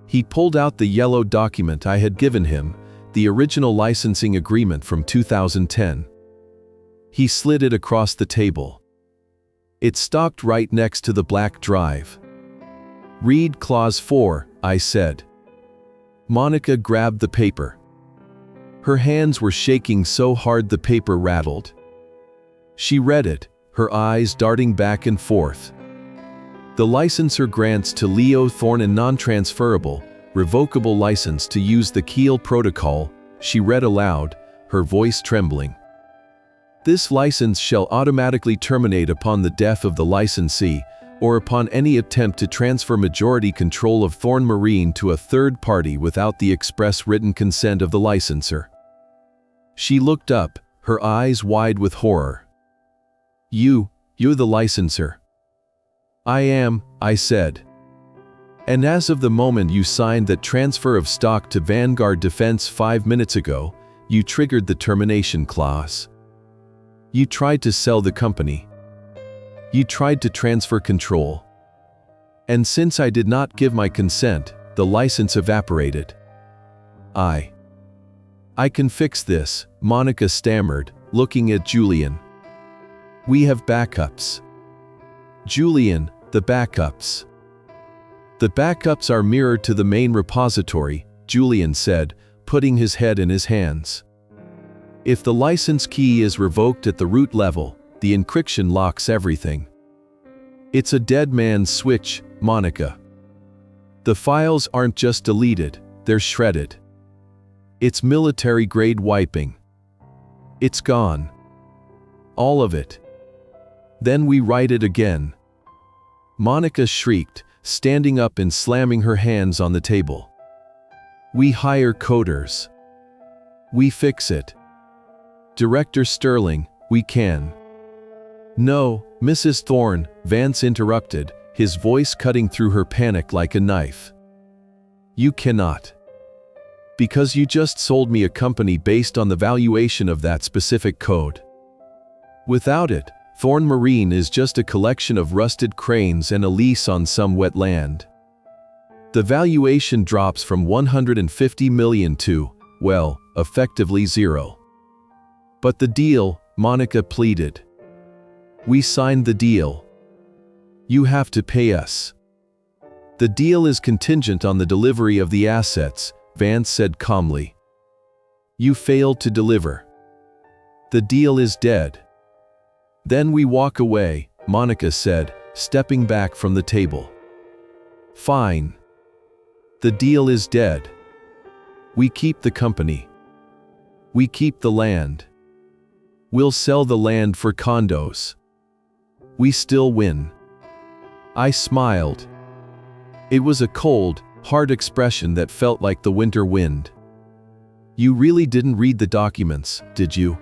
He pulled out the yellow document I had given him, the original licensing agreement from 2010. He slid it across the table. It stopped right next to the black drive. "Read Clause 4, I said. Monica grabbed the paper. Her hands were shaking so hard the paper rattled. She read it, her eyes darting back and forth. "The licensor grants to Leo Thorne a non-transferable, revocable license to use the Keel protocol," she read aloud, her voice trembling. "This license shall automatically terminate upon the death of the licensee, or upon any attempt to transfer majority control of Thorne Marine to a third party without the express written consent of the licensor." She looked up, her eyes wide with horror. You're the licensor." "I am," I said. "And as of the moment you signed that transfer of stock to Vanguard Defense 5 minutes ago, you triggered the termination clause. You tried to sell the company. You tried to transfer control. And since I did not give my consent, the license evaporated." I can fix this," Monica stammered, looking at Julian. "We have backups." "Julian, the backups." "The backups are mirrored to the main repository," Julian said, putting his head in his hands. "If the license key is revoked at the root level, the encryption locks everything. It's a dead man's switch, Monica. The files aren't just deleted, they're shredded. It's military-grade wiping. It's gone. All of it. Then we write it again." Monica shrieked, standing up and slamming her hands on the table. "We hire coders. We fix it. Director Sterling, we can." "No, Mrs. Thorne," Vance interrupted, his voice cutting through her panic like a knife. "You cannot. Because you just sold me a company based on the valuation of that specific code. Without it, Thorne Marine is just a collection of rusted cranes and a lease on some wet land. The valuation drops from $150 million to, well, effectively zero." "But the deal," Monica pleaded. "We signed the deal. You have to pay us." "The deal is contingent on the delivery of the assets," Vance said calmly. "You failed to deliver. The deal is dead." "Then we walk away," Monica said, stepping back from the table. "Fine. The deal is dead. We keep the company. We keep the land. We'll sell the land for condos. We still win." I smiled. It was a cold, hard expression that felt like the winter wind. "You really didn't read the documents, did you?"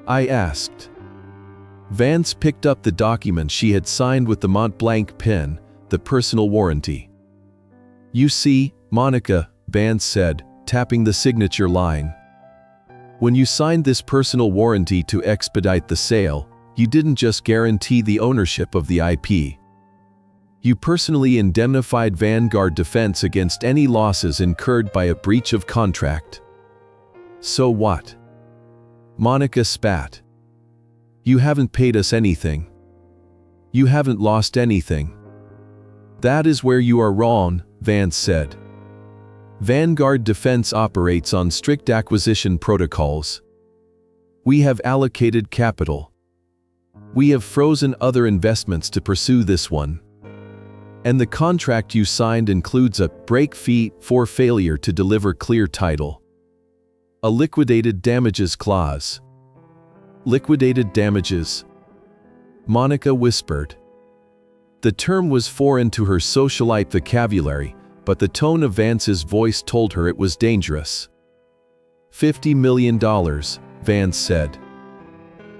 I asked. Vance picked up the document she had signed with the Mont Blanc pen, the personal warranty. "You see, Monica," Vance said, tapping the signature line. "When you signed this personal warranty to expedite the sale, you didn't just guarantee the ownership of the IP. You personally indemnified Vanguard Defense against any losses incurred by a breach of contract." "So what?" Monica spat. "You haven't paid us anything. You haven't lost anything." "That is where you are wrong," Vance said. "Vanguard Defense operates on strict acquisition protocols. We have allocated capital. We have frozen other investments to pursue this one. And the contract you signed includes a break fee for failure to deliver clear title. A liquidated damages clause." "Liquidated damages?" Monica whispered. The term was foreign to her socialite vocabulary, but the tone of Vance's voice told her it was dangerous. $50 million, Vance said.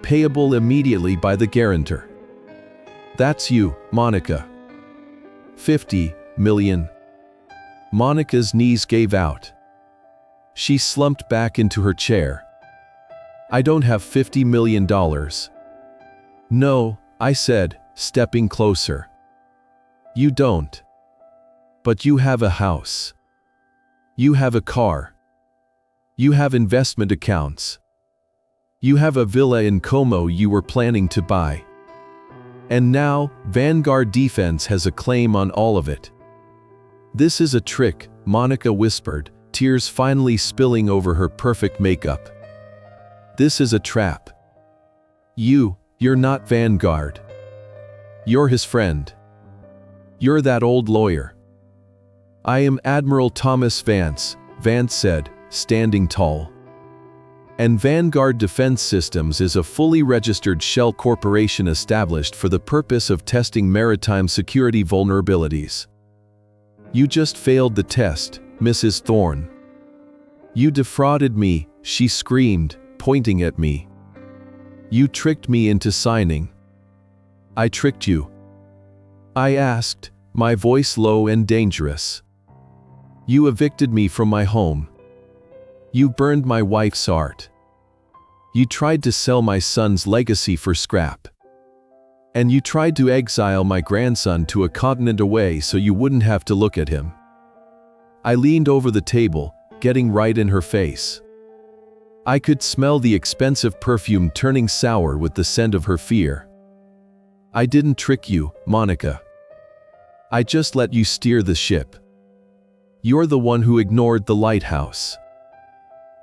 "Payable immediately by the guarantor." "That's you, Monica." $50 million. Monica's knees gave out. She slumped back into her chair. "I don't have $50 million. "No," I said, stepping closer. "You don't. But you have a house. You have a car. You have investment accounts. You have a villa in Como you were planning to buy. And now, Vanguard Defense has a claim on all of it." "This is a trick," Monica whispered, tears finally spilling over her perfect makeup. "This is a trap. You're not Vanguard. You're his friend. You're that old lawyer." "I am Admiral Thomas Vance," Vance said, standing tall. "And Vanguard Defense Systems is a fully registered shell corporation established for the purpose of testing maritime security vulnerabilities. You just failed the test, Mrs. Thorne. You defrauded me," she screamed, pointing at me. "You tricked me into signing." "I tricked you?" I asked, my voice low and dangerous. "You evicted me from my home. You burned my wife's art. You tried to sell my son's legacy for scrap. And you tried to exile my grandson to a continent away so you wouldn't have to look at him." I leaned over the table, getting right in her face. I could smell the expensive perfume turning sour with the scent of her fear. "I didn't trick you, Monica. I just let you steer the ship. You're the one who ignored the lighthouse.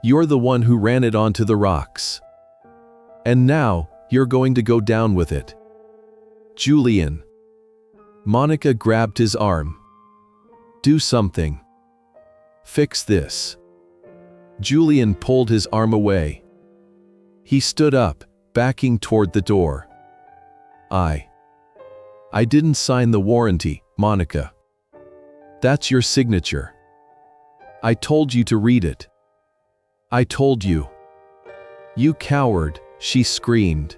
You're the one who ran it onto the rocks. And now, you're going to go down with it." "Julian." Monica grabbed his arm. "Do something. Fix this." Julian pulled his arm away. He stood up, backing toward the door. I didn't sign the warranty, Monica. That's your signature. I told you to read it. I told you. You coward, she screamed.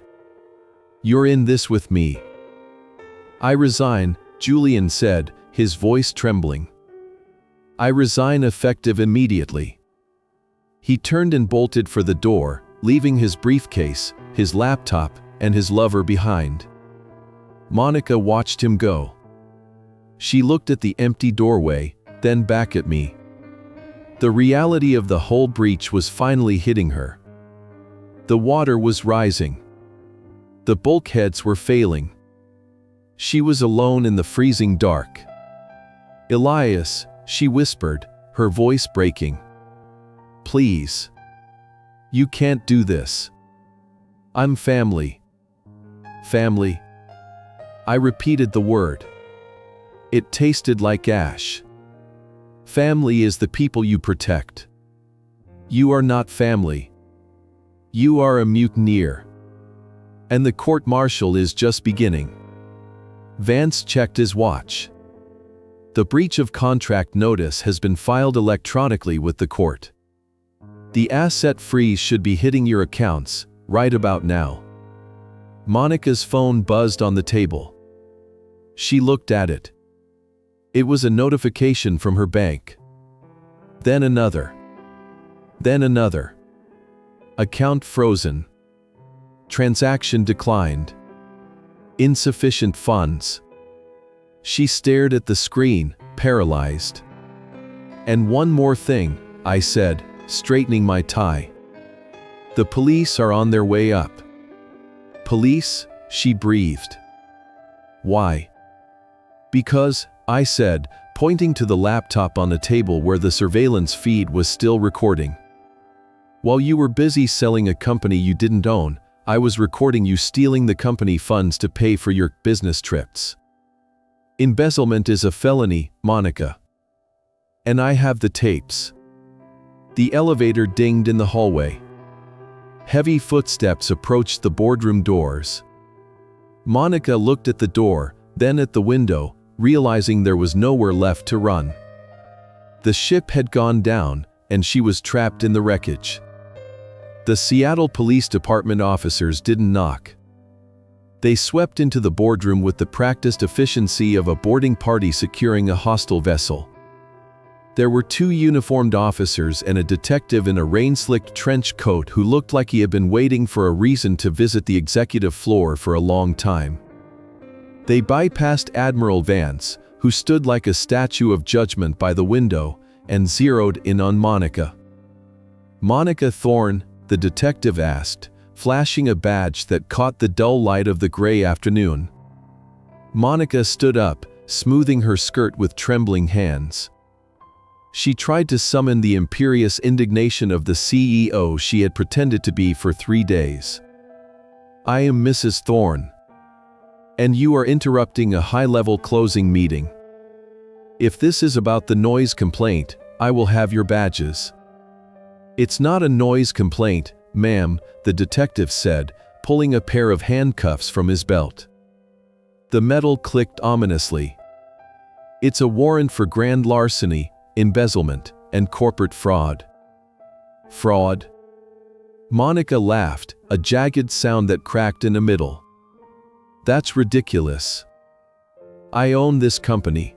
You're in this with me. I resign, Julian said, his voice trembling. I resign effective immediately. He turned and bolted for the door, leaving his briefcase, his laptop, and his lover behind. Monica watched him go. She looked at the empty doorway, then back at me. The reality of the whole breach was finally hitting her. The water was rising. The bulkheads were failing. She was alone in the freezing dark. Elias, she whispered, her voice breaking. Please. You can't do this. I'm family. Family. I repeated the word. It tasted like ash. Family is the people you protect. You are not family. You are a mutineer. And the court-martial is just beginning. Vance checked his watch. The breach of contract notice has been filed electronically with the court. The asset freeze should be hitting your accounts right about now. Monica's phone buzzed on the table. She looked at it. It was a notification from her bank. Then another. Then another. Account frozen. Transaction declined. Insufficient funds. She stared at the screen, paralyzed. And one more thing, I said, straightening my tie. The police are on their way up. Police? She breathed. Why? Because, I said, pointing to the laptop on the table where the surveillance feed was still recording. While you were busy selling a company you didn't own, I was recording you stealing the company funds to pay for your business trips. Embezzlement is a felony, Monica. And I have the tapes. The elevator dinged in the hallway. Heavy footsteps approached the boardroom doors. Monica looked at the door, then at the window, realizing there was nowhere left to run. The ship had gone down, and she was trapped in the wreckage. The Seattle Police Department officers didn't knock. They swept into the boardroom with the practiced efficiency of a boarding party securing a hostile vessel. There were 2 uniformed officers and a detective in a rain-slicked trench coat who looked like he had been waiting for a reason to visit the executive floor for a long time. They bypassed Admiral Vance, who stood like a statue of judgment by the window, and zeroed in on Monica. Monica Thorne, the detective asked, flashing a badge that caught the dull light of the gray afternoon. Monica stood up, smoothing her skirt with trembling hands. She tried to summon the imperious indignation of the CEO she had pretended to be for 3 days. I am Mrs. Thorne. And you are interrupting a high-level closing meeting. If this is about the noise complaint, I will have your badges. It's not a noise complaint, ma'am, the detective said, pulling a pair of handcuffs from his belt. The metal clicked ominously. It's a warrant for grand larceny, embezzlement, and corporate fraud. Fraud? Monica laughed, a jagged sound that cracked in the middle. That's ridiculous. I own this company.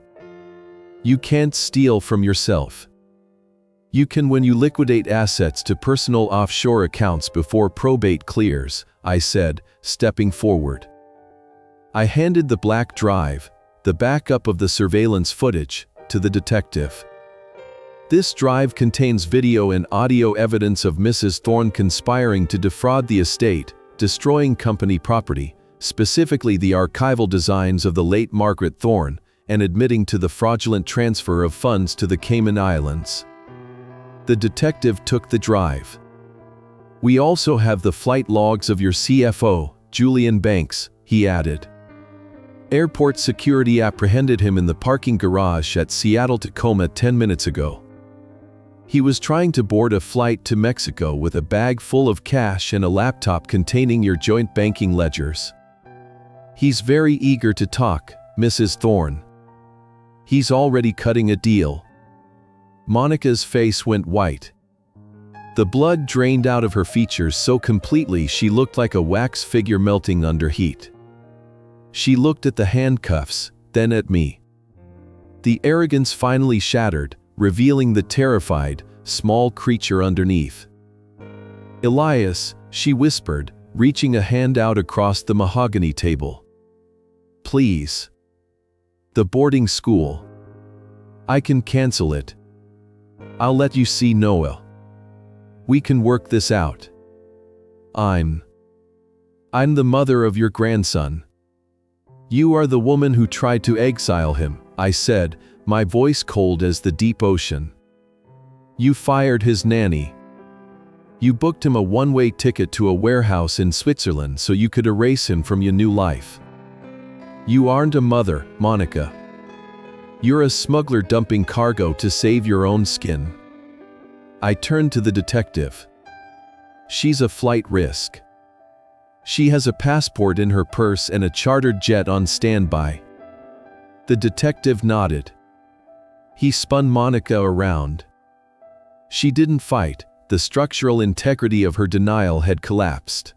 You can't steal from yourself. You can when you liquidate assets to personal offshore accounts before probate clears, I said, stepping forward. I handed the black drive, the backup of the surveillance footage, to the detective. This drive contains video and audio evidence of Mrs. Thorne conspiring to defraud the estate, destroying company property, specifically the archival designs of the late Margaret Thorne, and admitting to the fraudulent transfer of funds to the Cayman Islands. The detective took the drive. We also have the flight logs of your CFO, Julian Banks, he added. Airport security apprehended him in the parking garage at Seattle-Tacoma 10 minutes ago. He was trying to board a flight to Mexico with a bag full of cash and a laptop containing your joint banking ledgers. He's very eager to talk, Mrs. Thorne. He's already cutting a deal. Monica's face went white. The blood drained out of her features so completely she looked like a wax figure melting under heat. She looked at the handcuffs, then at me. The arrogance finally shattered, revealing the terrified, small creature underneath. "Elias," she whispered, reaching a hand out across the mahogany table. "Please. The boarding school. I can cancel it. I'll let you see Noah. We can work this out. I'm the mother of your grandson. You are the woman who tried to exile him," I said, my voice cold as the deep ocean. "You fired his nanny. You booked him a one-way ticket to a warehouse in Switzerland so you could erase him from your new life. You aren't a mother, Monica. You're a smuggler dumping cargo to save your own skin." I turned to the detective. "She's a flight risk. She has a passport in her purse and a chartered jet on standby." The detective nodded. He spun Monica around. She didn't fight. The structural integrity of her denial had collapsed.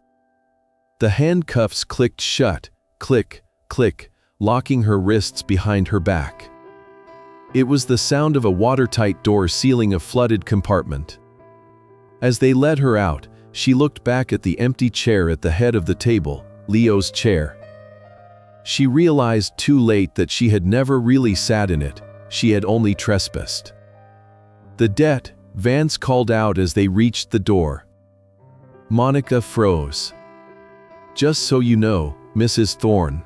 The handcuffs clicked shut, click, click, locking her wrists behind her back. It was the sound of a watertight door sealing a flooded compartment. As they led her out, she looked back at the empty chair at the head of the table, Leo's chair. She realized too late that she had never really sat in it, she had only trespassed. "The debt," Vance called out as they reached the door. Monica froze. "Just so you know, Mrs. Thorne.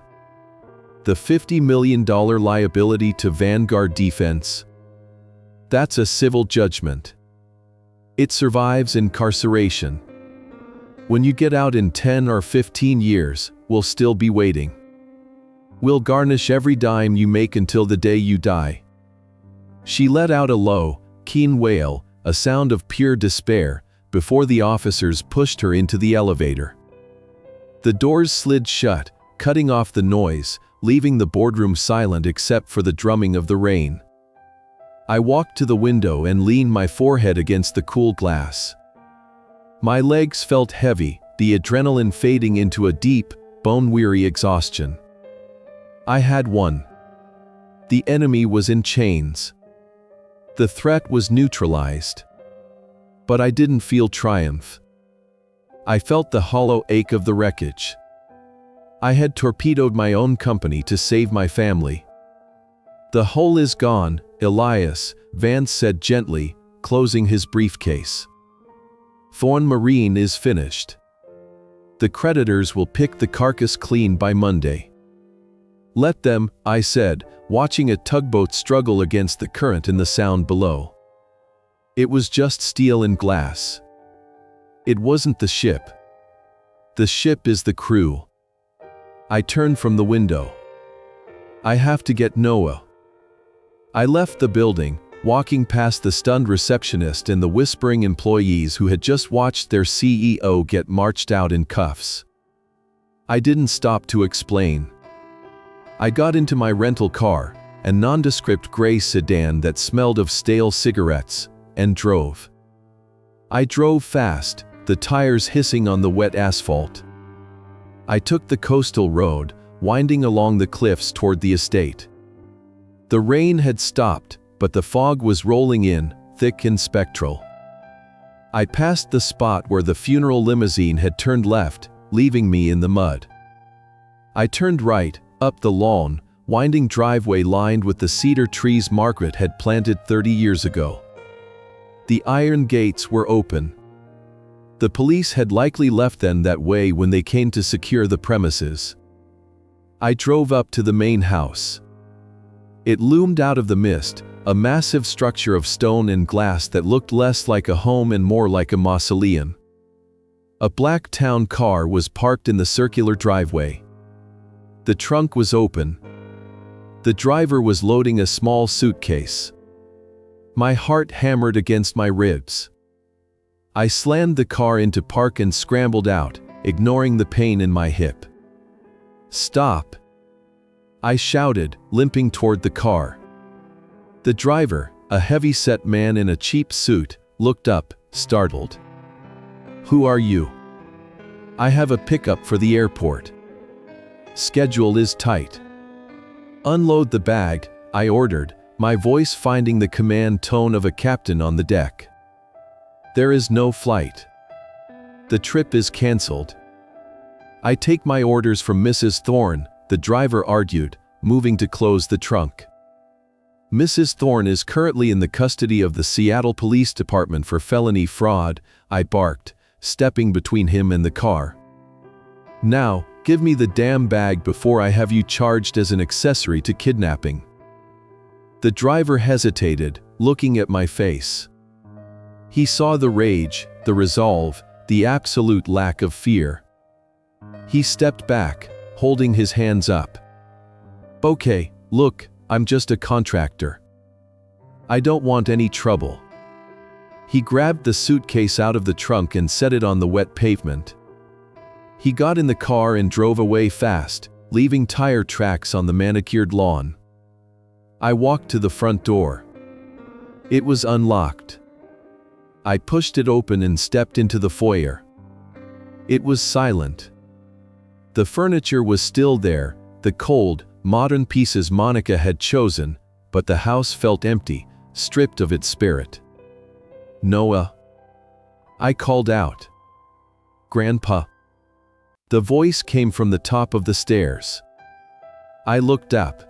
The $50 million liability to Vanguard Defense. That's a civil judgment. It survives incarceration. When you get out in 10 or 15 years, we'll still be waiting. We'll garnish every dime you make until the day you die." She let out a low, keen wail, a sound of pure despair, before the officers pushed her into the elevator. The doors slid shut, cutting off the noise, leaving the boardroom silent except for the drumming of the rain. I walked to the window and leaned my forehead against the cool glass. My legs felt heavy, the adrenaline fading into a deep, bone-weary exhaustion. I had won. The enemy was in chains. The threat was neutralized. But I didn't feel triumph. I felt the hollow ache of the wreckage. I had torpedoed my own company to save my family. "The hole is gone, Elias," Vance said gently, closing his briefcase. "Thorne Marine is finished. The creditors will pick the carcass clean by Monday." "Let them," I said, watching a tugboat struggle against the current in the sound below. It was just steel and glass. It wasn't the ship. The ship is the crew. I turned from the window. I have to get Noah. I left the building, walking past the stunned receptionist and the whispering employees who had just watched their CEO get marched out in cuffs. I didn't stop to explain. I got into my rental car, a nondescript gray sedan that smelled of stale cigarettes, and drove. I drove fast, the tires hissing on the wet asphalt. I took the coastal road, winding along the cliffs toward the estate. The rain had stopped, but the fog was rolling in, thick and spectral. I passed the spot where the funeral limousine had turned left, leaving me in the mud. I turned right, up the long, winding driveway lined with the cedar trees Margaret had planted 30 years ago. The iron gates were open. The police had likely left them that way when they came to secure the premises. I drove up to the main house. It loomed out of the mist, a massive structure of stone and glass that looked less like a home and more like a mausoleum. A black town car was parked in the circular driveway. The trunk was open. The driver was loading a small suitcase. My heart hammered against my ribs. I slammed the car into park and scrambled out, ignoring the pain in my hip. "Stop!" I shouted, limping toward the car. The driver, a heavy-set man in a cheap suit, looked up, startled. "Who are you?" "I have a pickup for the airport. Schedule is tight." "Unload the bag," I ordered, my voice finding the command tone of a captain on the deck. "There is no flight. The trip is cancelled." "I take my orders from Mrs. Thorne," the driver argued, moving to close the trunk. "Mrs. Thorne is currently in the custody of the Seattle Police Department for felony fraud," I barked, stepping between him and the car. "Now, give me the damn bag before I have you charged as an accessory to kidnapping." The driver hesitated, looking at my face. He saw the rage, the resolve, the absolute lack of fear. He stepped back, holding his hands up. "Okay, look, I'm just a contractor. I don't want any trouble." He grabbed the suitcase out of the trunk and set it on the wet pavement. He got in the car and drove away fast, leaving tire tracks on the manicured lawn. I walked to the front door. It was unlocked. I pushed it open and stepped into the foyer. It was silent. The furniture was still there, the cold, modern pieces Monica had chosen, but the house felt empty, stripped of its spirit. "Noah?" I called out. "Grandpa?" The voice came from the top of the stairs. I looked up.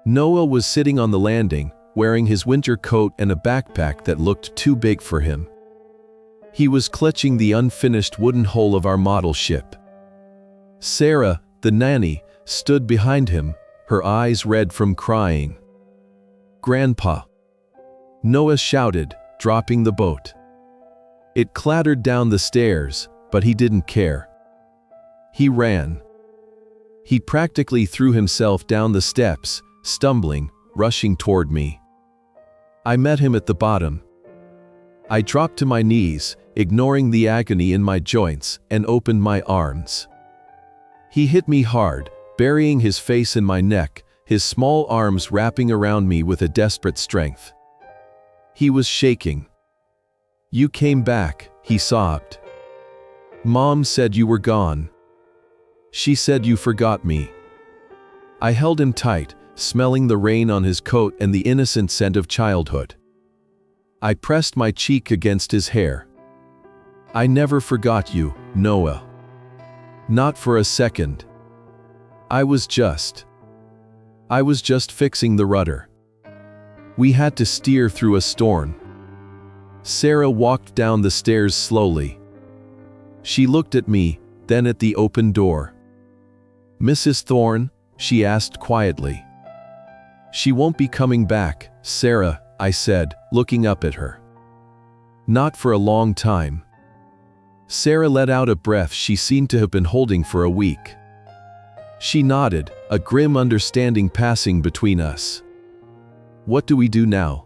Noah was sitting on the landing, wearing his winter coat and a backpack that looked too big for him. He was clutching the unfinished wooden hull of our model ship. Sarah, the nanny, stood behind him, her eyes red from crying. "Grandpa!" Noah shouted, dropping the boat. It clattered down the stairs, but he didn't care. He ran. He practically threw himself down the steps, stumbling, rushing toward me. I met him at the bottom. I dropped to my knees, ignoring the agony in my joints, and opened my arms. He hit me hard, burying his face in my neck, his small arms wrapping around me with a desperate strength. He was shaking. "You came back," he sobbed. "Mom said you were gone. She said you forgot me." I held him tight, smelling the rain on his coat and the innocent scent of childhood. I pressed my cheek against his hair. "I never forgot you, Noah. Not for a second. I was just fixing the rudder. We had to steer through a storm." Sarah walked down the stairs slowly. She looked at me, then at the open door. "Mrs. Thorne?" she asked quietly. "She won't be coming back, Sarah," I said, looking up at her. "Not for a long time." Sarah let out a breath she seemed to have been holding for a week. She nodded, a grim understanding passing between us. "What do we do now?"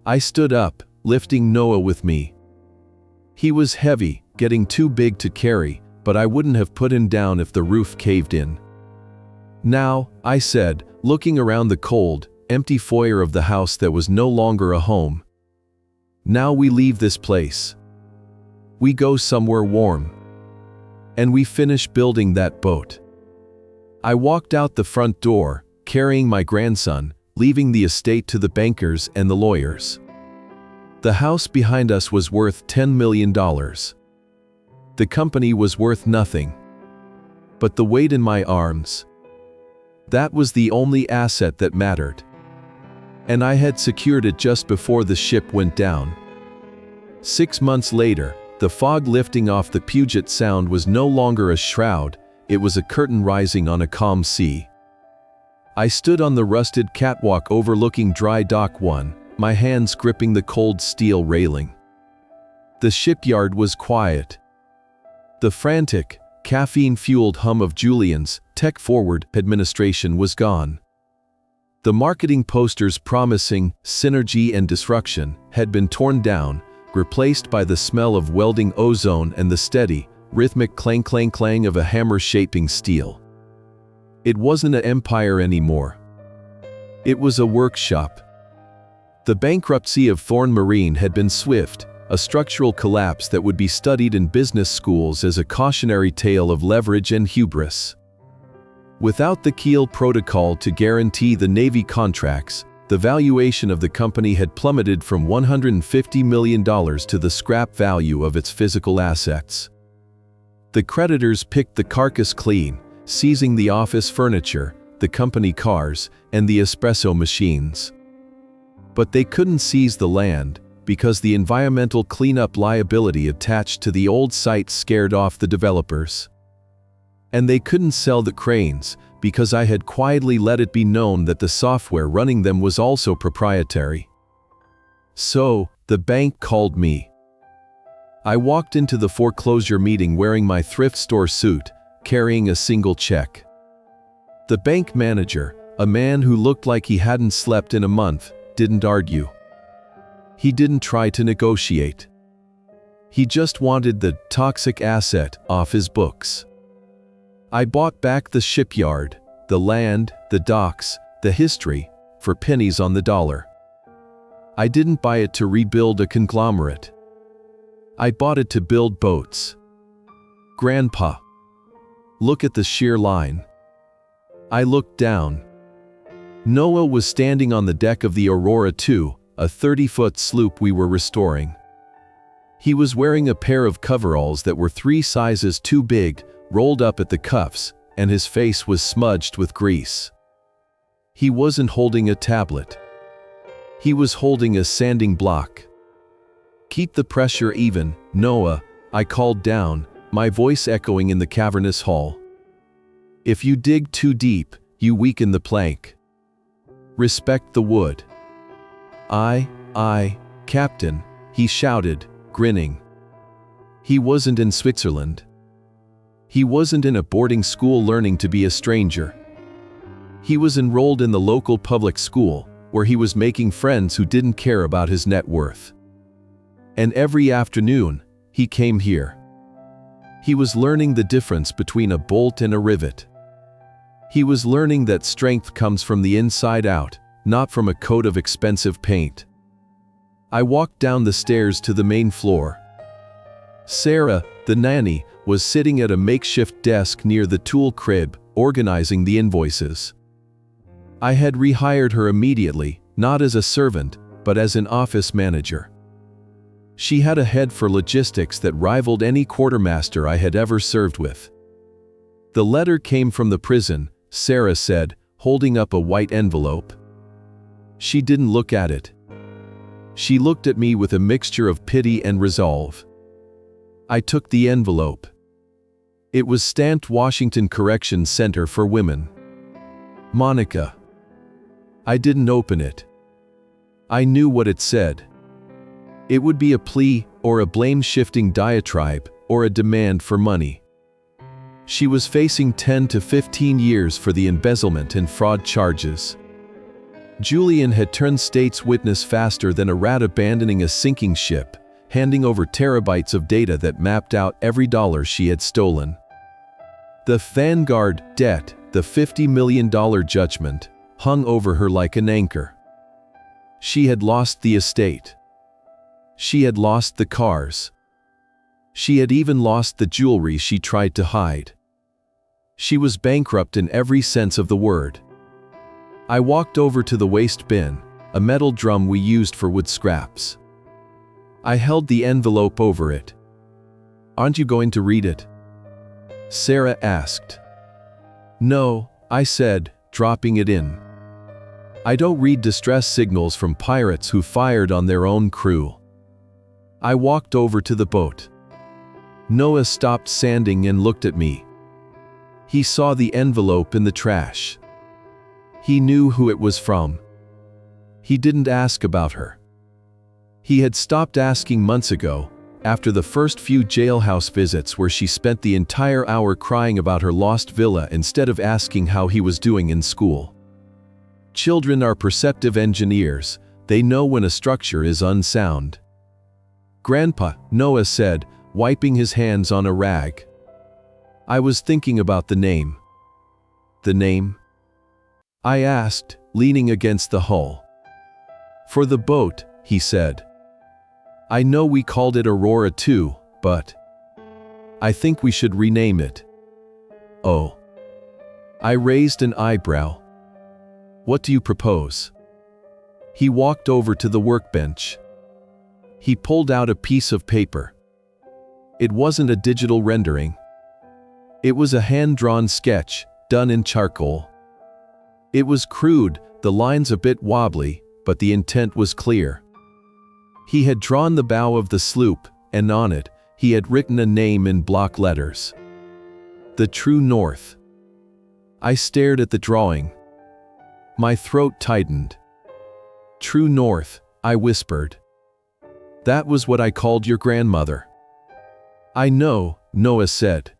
I stood up, lifting Noah with me. He was heavy, getting too big to carry, but I wouldn't have put him down if the roof caved in. "Now," I said, looking around the cold, empty foyer of the house that was no longer a home. "Now we leave this place. We go somewhere warm. And we finish building that boat." I walked out the front door, carrying my grandson, leaving the estate to the bankers and the lawyers. The house behind us was worth $10 million. The company was worth nothing. But the weight in my arms, that was the only asset that mattered. And I had secured it just before the ship went down. 6 months later, the fog lifting off the Puget Sound was no longer a shroud, it was a curtain rising on a calm sea. I stood on the rusted catwalk overlooking Dry Dock 1, my hands gripping the cold steel railing. The shipyard was quiet. The frantic, caffeine-fueled hum of Julian's tech-forward administration was gone. The marketing posters promising synergy and disruption had been torn down, replaced by the smell of welding ozone and the steady, rhythmic clang-clang-clang of a hammer shaping steel. It wasn't an empire anymore. It was a workshop. The bankruptcy of Thorn Marine had been swift, a structural collapse that would be studied in business schools as a cautionary tale of leverage and hubris. Without the Kiel Protocol to guarantee the Navy contracts, the valuation of the company had plummeted from $150 million to the scrap value of its physical assets. The creditors picked the carcass clean, seizing the office furniture, the company cars, and the espresso machines. But they couldn't seize the land, because the environmental cleanup liability attached to the old site scared off the developers. And they couldn't sell the cranes, because I had quietly let it be known that the software running them was also proprietary. So, the bank called me. I walked into the foreclosure meeting wearing my thrift store suit, carrying a single check. The bank manager, a man who looked like he hadn't slept in a month, didn't argue. He didn't try to negotiate. He just wanted the toxic asset off his books. I bought back the shipyard, the land, the docks, the history, for pennies on the dollar. I didn't buy it to rebuild a conglomerate. I bought it to build boats. Grandpa. Look at the sheer line. I looked down. Noah was standing on the deck of the Aurora II, a 30-foot sloop we were restoring. He was wearing a pair of coveralls that were 3 sizes too big, rolled up at the cuffs, and his face was smudged with grease. He wasn't holding a tablet. He was holding a sanding block. "Keep the pressure even, Noah," I called down, my voice echoing in the cavernous hall. "If you dig too deep, you weaken the plank. Respect the wood." "Aye, Captain," he shouted, grinning. He wasn't in Switzerland. He wasn't in a boarding school learning to be a stranger. He was enrolled in the local public school, where he was making friends who didn't care about his net worth. And every afternoon, he came here. He was learning the difference between a bolt and a rivet. He was learning that strength comes from the inside out, not from a coat of expensive paint. I walked down the stairs to the main floor. Sarah, the nanny, was sitting at a makeshift desk near the tool crib, organizing the invoices. I had rehired her immediately, not as a servant, but as an office manager. She had a head for logistics that rivaled any quartermaster I had ever served with. "The letter came from the prison," Sarah said, holding up a white envelope. She didn't look at it. She looked at me with a mixture of pity and resolve. I took the envelope. It was stamped Washington Correction Center for Women. Monica. I didn't open it. I knew what it said. It would be a plea, or a blame-shifting diatribe, or a demand for money. She was facing 10 to 15 years for the embezzlement and fraud charges. Julian had turned state's witness faster than a rat abandoning a sinking ship, handing over terabytes of data that mapped out every dollar she had stolen. The Vanguard debt, the $50 million judgment, hung over her like an anchor. She had lost the estate. She had lost the cars. She had even lost the jewelry she tried to hide. She was bankrupt in every sense of the word. I walked over to the waste bin, a metal drum we used for wood scraps. I held the envelope over it. "Aren't you going to read it?" Sarah asked. "No," I said, dropping it in. "I don't read distress signals from pirates who fired on their own crew." I walked over to the boat. Noah stopped sanding and looked at me. He saw the envelope in the trash. He knew who it was from. He didn't ask about her. He had stopped asking months ago, after the first few jailhouse visits where she spent the entire hour crying about her lost villa instead of asking how he was doing in school. Children are perceptive engineers. They know when a structure is unsound. "Grandpa," Noah said, wiping his hands on a rag. I was thinking about the name. The name?" I asked, leaning against the hull. "For the boat," he said. "I know we called it Aurora too, but I think we should rename it." "Oh." I raised an eyebrow. "What do you propose?" He walked over to the workbench. He pulled out a piece of paper. It wasn't a digital rendering. It was a hand-drawn sketch, done in charcoal. It was crude, the lines a bit wobbly, but the intent was clear. He had drawn the bow of the sloop, and on it, he had written a name in block letters. "The True North." I stared at the drawing. My throat tightened. "True North," I whispered. "That was what I called your grandmother." "I know," Noah said.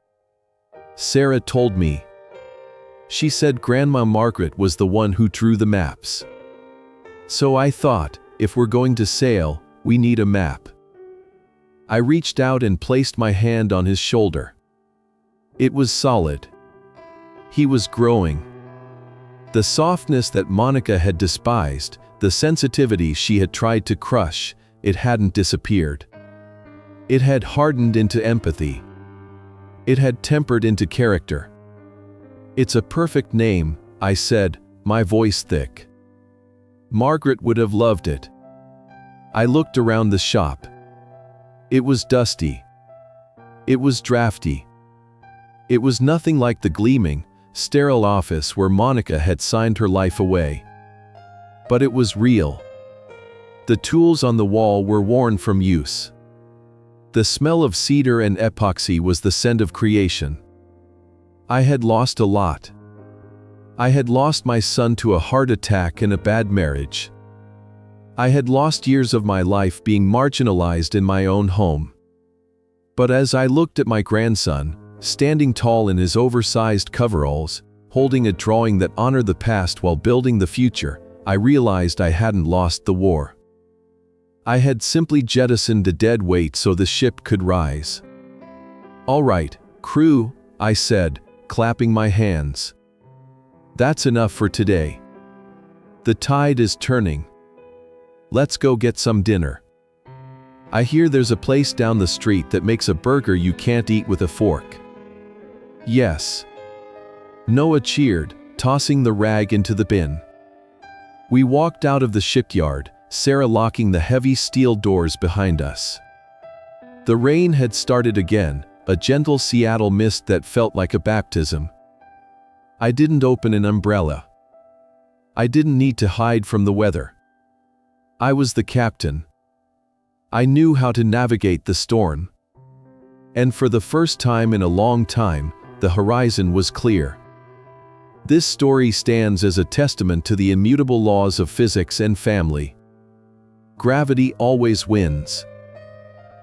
"Sarah told me. She said Grandma Margaret was the one who drew the maps. So I thought, if we're going to sail, we need a map." I reached out and placed my hand on his shoulder. It was solid. He was growing. The softness that Monica had despised, the sensitivity she had tried to crush, it hadn't disappeared. It had hardened into empathy. It had tempered into character. "It's a perfect name," I said, my voice thick. "Margaret would have loved it." I looked around the shop. It was dusty. It was drafty. It was nothing like the gleaming, sterile office where Monica had signed her life away. But it was real. The tools on the wall were worn from use. The smell of cedar and epoxy was the scent of creation. I had lost a lot. I had lost my son to a heart attack and a bad marriage. I had lost years of my life being marginalized in my own home. But as I looked at my grandson, standing tall in his oversized coveralls, holding a drawing that honored the past while building the future, I realized I hadn't lost the war. I had simply jettisoned a dead weight so the ship could rise. "All right, crew," I said, clapping my hands. "That's enough for today. The tide is turning. Let's go get some dinner. I hear there's a place down the street that makes a burger you can't eat with a fork." "Yes." Noah cheered, tossing the rag into the bin. We walked out of the shipyard, Sarah locking the heavy steel doors behind us. The rain had started again, a gentle Seattle mist that felt like a baptism. I didn't open an umbrella. I didn't need to hide from the weather. I was the captain. I knew how to navigate the storm. And for the first time in a long time, the horizon was clear. This story stands as a testament to the immutable laws of physics and family. Gravity always wins.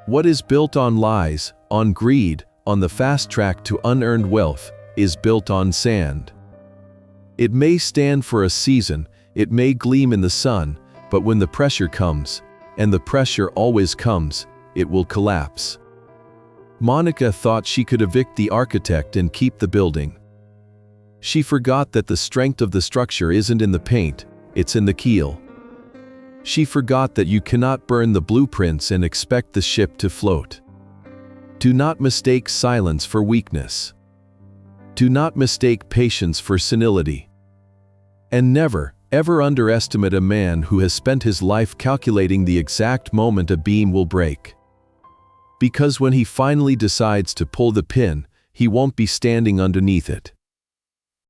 What is built on lies, on greed, on the fast track to unearned wealth, is built on sand. It may stand for a season, it may gleam in the sun, but when the pressure comes, and the pressure always comes, it will collapse. Monica thought she could evict the architect and keep the building. She forgot that the strength of the structure isn't in the paint, it's in the keel. She forgot that you cannot burn the blueprints and expect the ship to float. Do not mistake silence for weakness. Do not mistake patience for senility. And never, ever underestimate a man who has spent his life calculating the exact moment a beam will break. Because when he finally decides to pull the pin, he won't be standing underneath it.